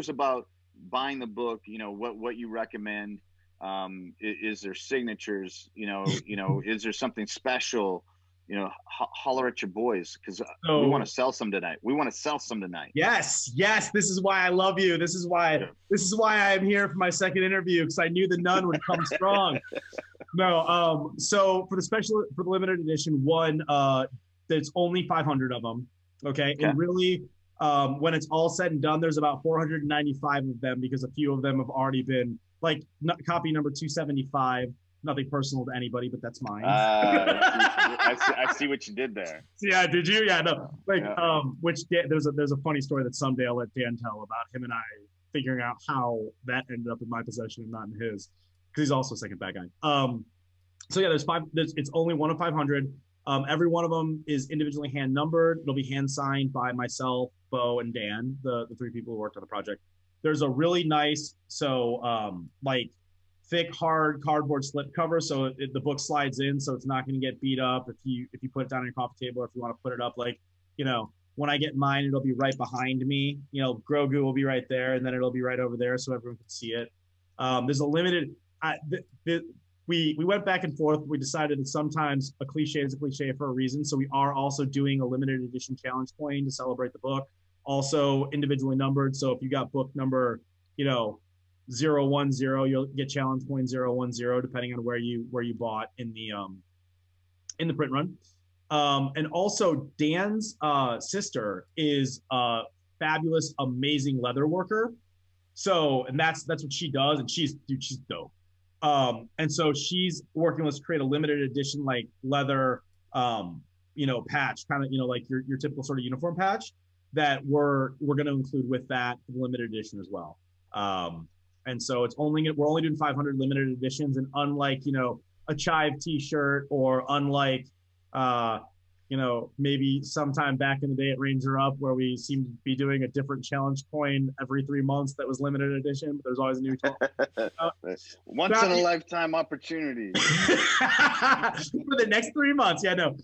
us about buying the book. You know, what you recommend. Is there signatures? You know, is there something special? You know, holler at your boys, because we want to sell some tonight. Yes. This is why I love you. This is why I'm here for my second interview, because I knew the Nunn would come strong. No, so for the limited edition one, there's only 500 of them. Okay. And really, when it's all said and done, there's about 495 of them, because a few of them have already been, like copy number 275. Nothing personal to anybody, but that's mine. I see what you did there. Yeah, did you? Yeah, no. There's a funny story that someday I'll let Dan tell about him and I figuring out how that ended up in my possession and not in his, because he's also a second bad guy. So yeah, it's only one of 500. Every one of them is individually hand numbered. It'll be hand signed by myself, Bo, and Dan, the three people who worked on the project. There's a really nice, thick, hard cardboard slip cover, so the book slides in, so it's not going to get beat up if you put it down on your coffee table, or if you want to put it up, like, you know, when I get mine, it'll be right behind me. You know, Grogu will be right there, and then it'll be right over there, so everyone can see it. There's a limited. We went back and forth. We decided that sometimes a cliche is a cliche for a reason, so we are also doing a limited edition challenge coin to celebrate the book, also individually numbered. So if you got book number, you know, 010, you'll get challenge coin 010, depending on where you bought in the print run. And also Dan's sister is a fabulous, amazing leather worker. So, and that's what she does, and she's dope. And so she's working with us to create a limited edition, like leather, you know, patch, kind of, you know, like your typical sort of uniform patch that we're going to include with that limited edition as well. And so we're only doing 500 limited editions, and unlike, a Chive t-shirt, or unlike, maybe sometime back in the day at Ranger Up, where we seem to be doing a different challenge coin every 3 months that was limited edition, but there's always a new once in a lifetime opportunity for the next 3 months. Yeah, no.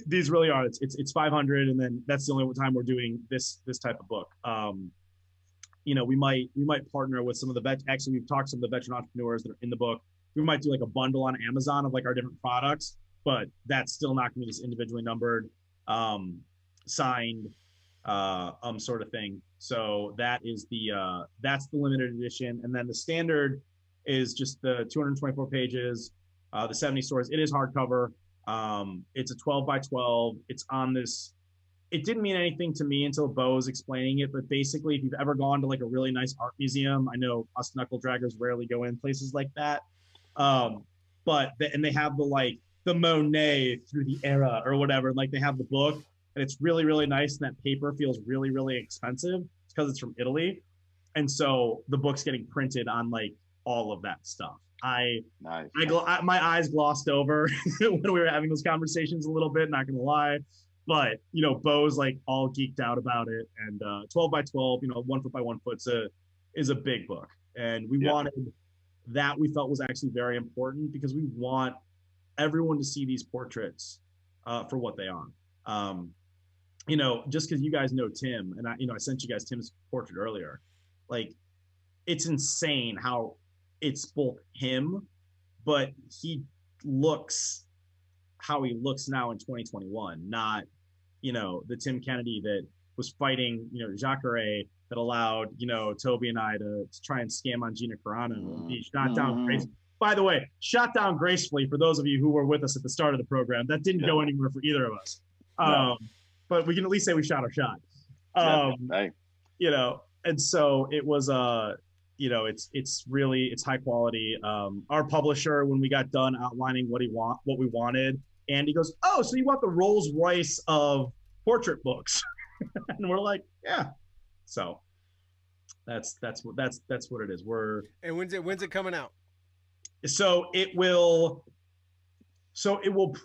These really are. It's 500, and then that's the only time we're doing this type of book. We might partner with some of the actually, we've talked to some of the veteran entrepreneurs that are in the book. We might do like a bundle on Amazon of like our different products, but that's still not going to be just individually numbered, signed, sort of thing. So that's the limited edition. And then the standard is just the 224 pages, the 70 stories. It is hardcover. It's a 12 by 12. It's on this. It didn't mean anything to me until Bo was explaining it, but basically, if you've ever gone to like a really nice art museum, I know us knuckle draggers rarely go in places like that. And they have the Monet through the era or whatever, like they have the book, and it's really, really nice. And that paper feels really, really expensive because it's from Italy. And so the book's getting printed on like all of that stuff. My eyes glossed over when we were having those conversations a little bit, not gonna lie. But Bo's like all geeked out about it, and 12 by 12, 1 foot by 1 foot is a big book, and we wanted that. We felt was actually very important because we want everyone to see these portraits for what they are. Just because you guys know Tim, and I sent you guys Tim's portrait earlier, like it's insane how it's both him, but he looks how he looks now in 2021, not, the Tim Kennedy that was fighting, Jacare, that allowed, Toby and I to try and scam on Gina Carano and be shot down gracefully. By the way, shot down gracefully for those of you who were with us at the start of the program. That didn't go anywhere for either of us. But we can at least say we shot our shot. And so it was, it's high quality. Our publisher, when we got done outlining what we wanted, and he goes, "Oh, so you want the Rolls Royce of portrait books?" And we're like, "Yeah." So that's what it is. And when's it coming out? So it will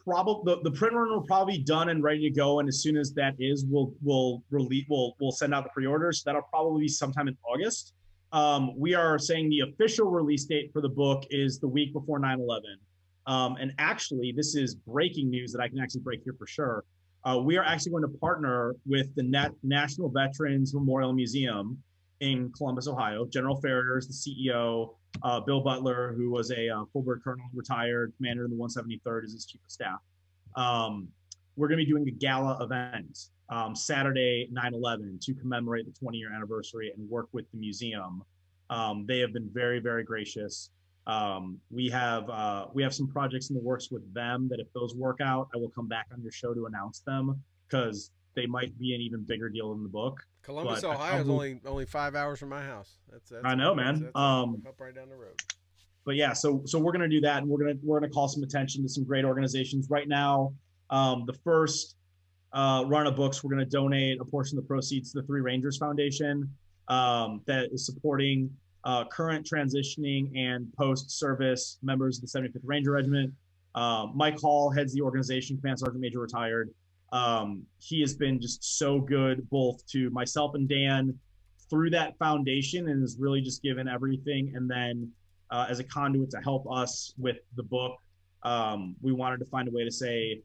probably, the print run will probably be done and ready to go. And as soon as that is, we'll send out the pre-orders. That'll probably be sometime in August. We are saying the official release date for the book is the week before 9/11. And actually, this is breaking news that I can actually break here for sure. We are actually going to partner with the National Veterans Memorial Museum in Columbus, Ohio. General Farrier's the CEO. Bill Butler, who was a full-bird colonel, retired commander in the 173rd, is his chief of staff. We're going to be doing a gala event Saturday, 9/11, to commemorate the 20-year anniversary and work with the museum. They have been very, very gracious. We have some projects in the works with them that if those work out, I will come back on your show to announce them, because they might be an even bigger deal in the book. Columbus, Ohio is only 5 hours from my house. That's I know, man. That's up right down the road. But yeah, so we're gonna do that, and we're gonna call some attention to some great organizations right now. The first run of books, we're gonna donate a portion of the proceeds to the Three Rangers Foundation that is supporting current, transitioning, and post-service members of the 75th Ranger Regiment. Mike Hall heads the organization, Command Sergeant Major retired. He has been just so good both to myself and Dan through that foundation, and has really just given everything. And then as a conduit to help us with the book, we wanted to find a way to say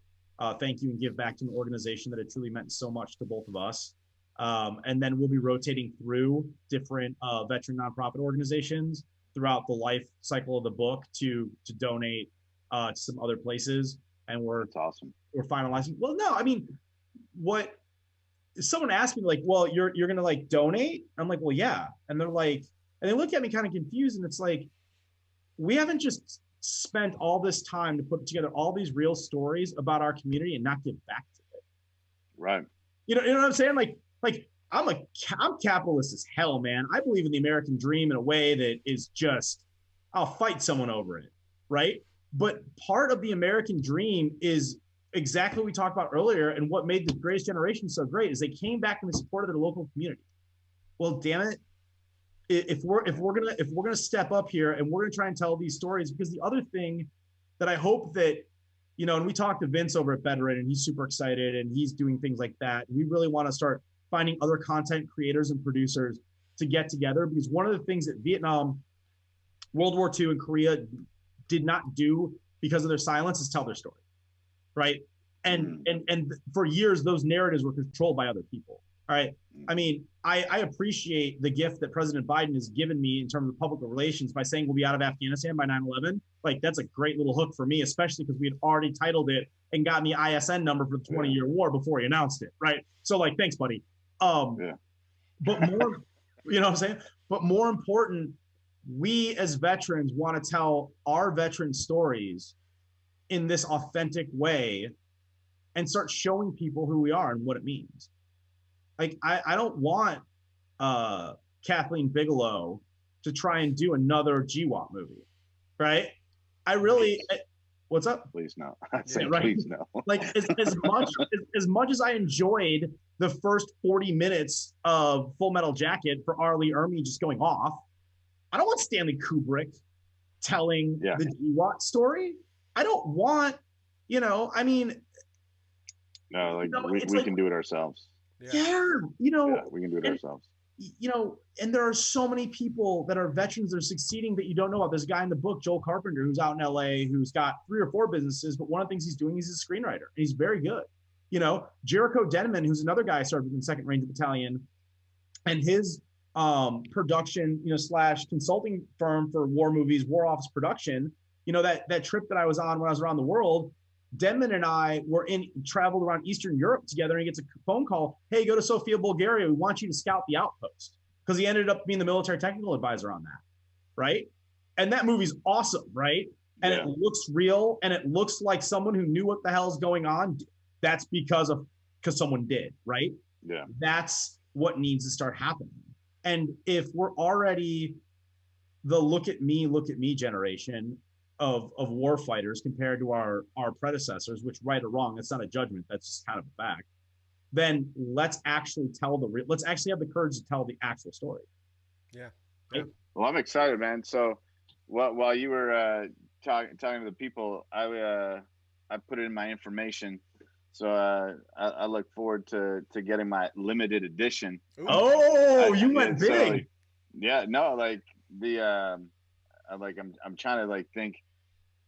thank you and give back to an organization that had truly meant so much to both of us. And then we'll be rotating through different veteran nonprofit organizations throughout the life cycle of the book to donate to some other places. And That's awesome. We're finalizing. Well, no, I mean, what someone asked me, like, well, you're going to like donate? I'm like, well, yeah. And they're like, and they look at me kind of confused. And it's like, we haven't just spent all this time to put together all these real stories about our community and not give back to it. Right. You know what I'm saying? Like I'm capitalist as hell, man. I believe in the American dream in a way that is just, I'll fight someone over it. Right. But part of the American dream is exactly what we talked about earlier. And what made the Greatest Generation so great is they came back and they supported their local community. Well, damn it. if we're gonna step up here and we're gonna try and tell these stories, because the other thing that I hope that, you know, and we talked to Vince over at Veteran, and he's super excited and he's doing things like that. We really want to start finding other content creators and producers to get together, because one of the things that Vietnam, World War II, and Korea did not do because of their silence is tell their story, right? And for years, those narratives were controlled by other people. All right. I mean, I appreciate the gift that President Biden has given me in terms of public relations by saying we'll be out of Afghanistan by 9/11. Like, that's a great little hook for me, especially because we had already titled it and gotten the ISN number for the 20-year war before he announced it. Right. So, like, thanks, buddy. But more, you know what I'm saying? But more important, we as veterans want to tell our veteran stories in this authentic way and start showing people who we are and what it means. Like, I don't want Kathleen Bigelow to try and do another GWAT movie, right? What's up? Please no. I say right? Please no. Like, as much as I enjoyed the first 40 minutes of Full Metal Jacket for R. Lee Ermey just going off, I don't want Stanley Kubrick telling the GWAT story. I don't want, you know, I mean, no, like, we can do it ourselves. Yeah, you know, we can do it ourselves. You know, and there are so many people that are veterans that are succeeding that you don't know about. There's a guy in the book, Joel Carpenter, who's out in LA, who's got 3 or 4 businesses, but one of the things he's doing is he's a screenwriter, and he's very good. You know, Jericho Denman, who's another guy I served with in 2nd Ranger Battalion, and his production, you know, / consulting firm for war movies, War Office Production. You know, that trip that I was on when I was around the world, Denman and I traveled around Eastern Europe together, and he gets a phone call. Hey, go to Sofia, Bulgaria. We want you to scout the outpost, because he ended up being the military technical advisor on that. Right. And that movie's awesome. Right. And it looks real, and it looks like someone who knew what the hell's going on. That's because someone did. Right. Yeah. That's what needs to start happening. And if we're already the look at me generation of war fighters compared to our predecessors, which, right or wrong, that's not a judgment, that's just kind of a fact, then let's actually let's actually have the courage to tell the actual story. Yeah. Well, I'm excited, man. So while you were talking to the people, I put it in my information. So I look forward to getting my limited edition. Oh, you went big. So, no, like I'm trying to like think,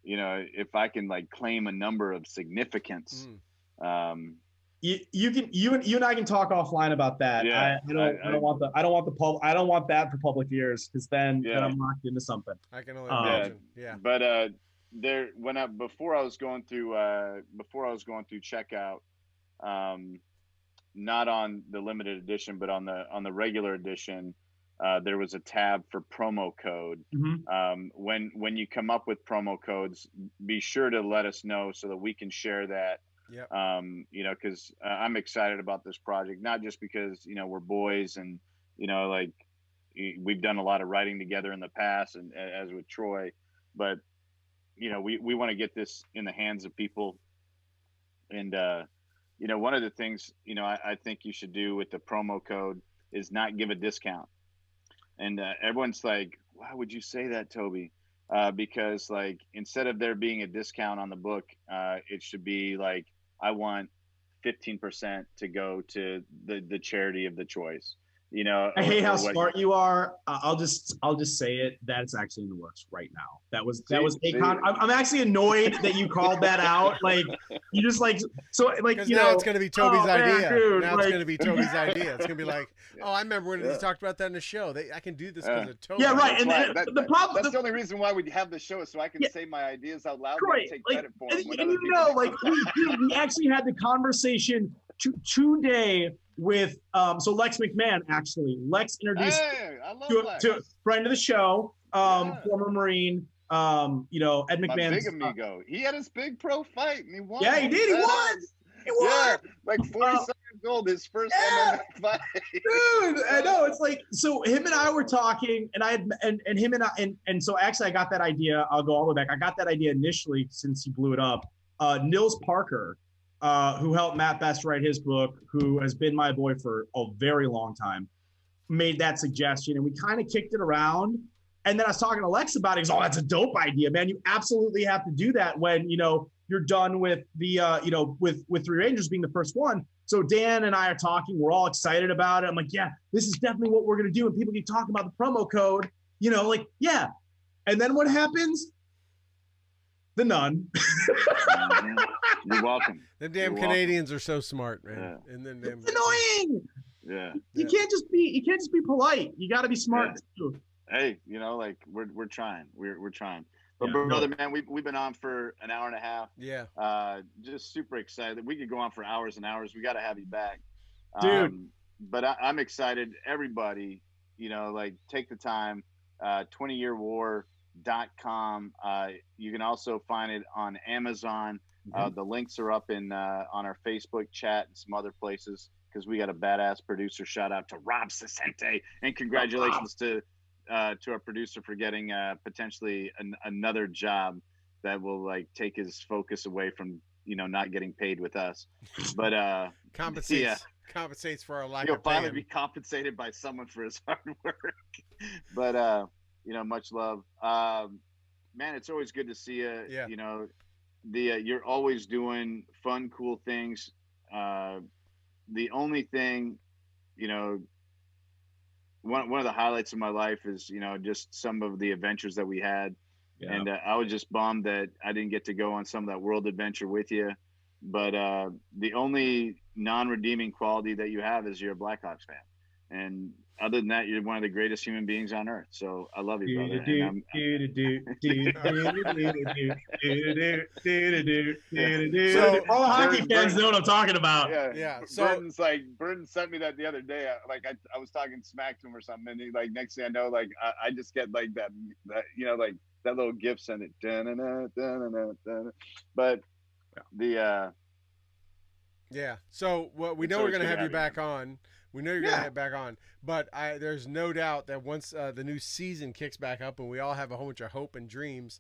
you know, if I can like claim a number of significance. You and I can talk offline about that. I don't want that for public ears, because then I'm locked into something. I can only imagine. But before I was going through checkout, not on the limited edition, but on the regular edition, there was a tab for promo code. When you come up with promo codes, be sure to let us know so that we can share that. You know, because I'm excited about this project, not just because, you know, we're boys and, you know, like we've done a lot of writing together in the past, and as with Troy, but, you know, we want to get this in the hands of people. And, you know, one of the things, you know, I think you should do with the promo code is not give a discount. And everyone's like, why would you say that, Toby? Because, like, instead of there being a discount on the book, it should be like, I want 15% to go to the charity of the choice. You know, I hate how smart you are. I'll just say it. That's actually in the works right now. That was Akon. I'm actually annoyed that you called that out. Like, you just like, so like, you now know, it's going to be Toby's idea. Dude, now it's going to be Toby's idea. It's going to be like, oh, I remember when he talked about that in the show. I can do this because of Toby. Yeah, right. The problem. That's the only reson why we have the show, is so I can say my ideas out loud and take credit for them. And you know, like we actually had the conversation today with so Lex McMahon. Actually, Lex introduced to a friend of the show, former Marine, you know, Ed McMahon. Big amigo. He had his big pro fight and he won. Yeah, he did. He won. Yeah, like 47 years old, his first MMA fight. Dude, I know. It's like, so him and I were talking, and I had and him and I and so actually I got that idea. I'll go all the way back. I got that idea initially since he blew it up. Nils Parker, who helped Matt Best write his book, who has been my boy for a very long time. made that suggestion, and we kind of kicked it around. And then I was talking to Lex about it. He's, oh, that's a dope idea, man. You absolutely have to do that when, you're done with the, with Three Rangers being the first one. So Dan and I are talking. We're all excited about it. I'm like, yeah, this is definitely what we're going to do. And people keep talking about the promo code, yeah. And then what happens? The Nunn. You're welcome. The damn Canadians are so smart, man. Yeah. And then it's annoying. Yeah. You can't just be polite. You got to be smart too. Hey, we're trying. We're trying. But brother, man, we've been on for an hour and a half. Yeah. Just super excited. We could go on for hours and hours. We got to have you back, dude. But I'm excited. Everybody, take the time. 20yearwar.com. You can also find it on Amazon. The links are up on our Facebook chat and some other places because we got a badass producer. Shout out to Rob Cicente, and congratulations to our producer for getting potentially another job that will take his focus away from not getting paid with us, but compensates for our lack he'll of finally paying. be compensated by someone for his hard work. But much love, man. It's always good to see you. You're always doing fun, cool things. The only thing, one of the highlights of my life is, just some of the adventures that we had. Yeah. And I was just bummed that I didn't get to go on some of that world adventure with you. But the only non-redeeming quality that you have is you're a Blackhawks fan. And other than that, you're one of the greatest human beings on earth. So I love you, brother. So all hockey fans know what I'm talking about. Yeah. So Burton sent me that the other day. I was talking smack to him or something, and he, next thing I know, I just get that that little GIF sent it. But So we know we're gonna have you back on. We know you're going to head back on, but there's no doubt that once the new season kicks back up and we all have a whole bunch of hope and dreams,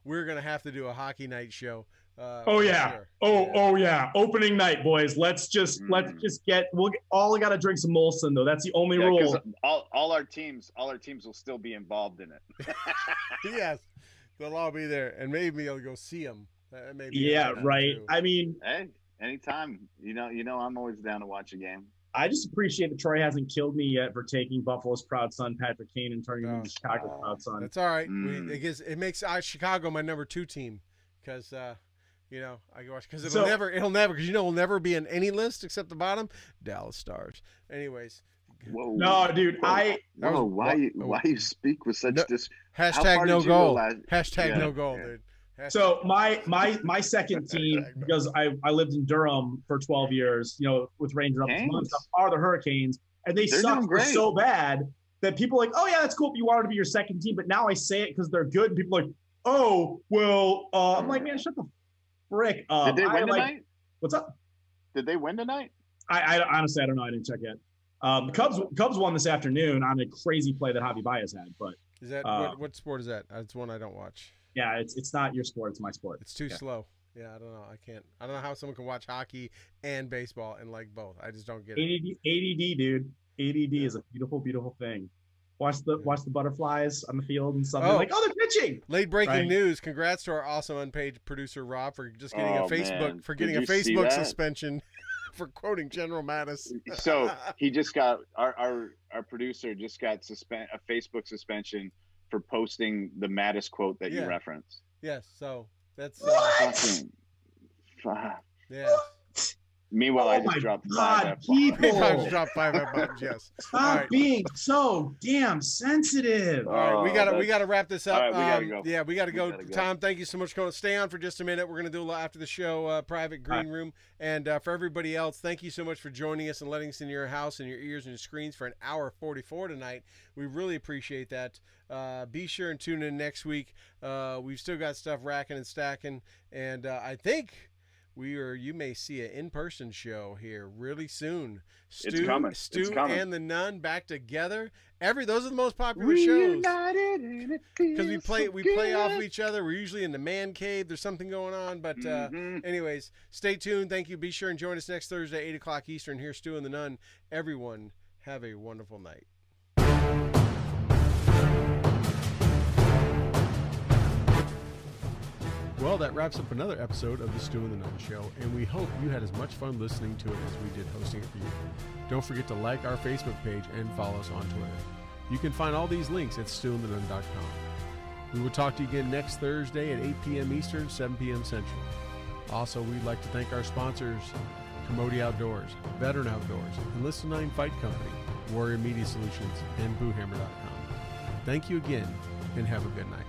we're going to have to do a hockey night show. Oh yeah. Opening night, boys. Let's just get. All got to drink some Molson though. That's the only rule. All our teams will still be involved in it. Yes, they'll all be there, and maybe I'll go see them. Right. I mean, hey, anytime. I'm always down to watch a game. I just appreciate that Troy hasn't killed me yet for taking Buffalo's proud son, Patrick Kane, and turning him into Chicago's proud son. That's all right. It makes Chicago my number 2 team because, I go watch because it'll never, because we'll never be in any list except the bottom, Dallas Stars. Anyways. Whoa. No, dude. Why you speak with such hashtag no goal. Hashtag no goal, dude. So my second team, because I lived in Durham for 12 years, with Ranger up are the Hurricanes, and they're suck so bad that people are like, oh yeah, that's cool if you wanted to be your second team, but now I say it because they're good, and people are like, oh well, I'm like, man, shut the frick up. Did they win tonight? What's up? Did they win tonight? I honestly I don't know. I didn't check yet. The Cubs won this afternoon on a crazy play that Javi Baez had, but is that what sport is that? It's one I don't watch. Yeah, it's not your sport. It's my sport. It's too slow. Yeah, I don't know. I don't know how someone can watch hockey and baseball and like both. I just don't get it. ADD, dude. ADD is a beautiful, beautiful thing. Watch the butterflies on the field and something like, they're pitching. Late breaking news. Congrats to our awesome unpaid producer Rob for just getting a Facebook suspension for quoting General Mattis. So he just got our producer just got a Facebook suspension for posting the Mattis quote that you referenced. Yes, so that's yeah. Meanwhile, I just dropped 5 people. I just dropped 5 F-bombs. Yes. Stop being so damn sensitive. All right, we gotta wrap this up. All right, we gotta go. Yeah, we gotta go. Tom, thank you so much for coming. Stay on for just a minute. We're gonna do a little after the show private green room. And for everybody else, thank you so much for joining us and letting us in your house and your ears and your screens for an hour 44 tonight. We really appreciate that. Be sure and tune in next week. We've still got stuff racking and stacking, and I think you may see an in-person show here really soon. It's coming. Stu and the Nunn back together. Those are the most popular shows. Because we play off of each other. We're usually in the man cave. There's something going on. But anyways, stay tuned. Thank you. Be sure and join us next Thursday, 8 o'clock Eastern. Here's Stu and the Nunn. Everyone Have a wonderful night. Well, that wraps up another episode of the Stu and the Nunn Show, and we hope you had as much fun listening to it as we did hosting it for you. Don't forget to like our Facebook page and follow us on Twitter. You can find all these links at stewandthenunn.com. We will talk to you again next Thursday at 8 p.m. Eastern, 7 p.m. Central. Also, we'd like to thank our sponsors, Commodity Outdoors, Veteran Outdoors, Enlisted 9 Fight Company, Warrior Media Solutions, and BooHammer.com. Thank you again, and have a good night.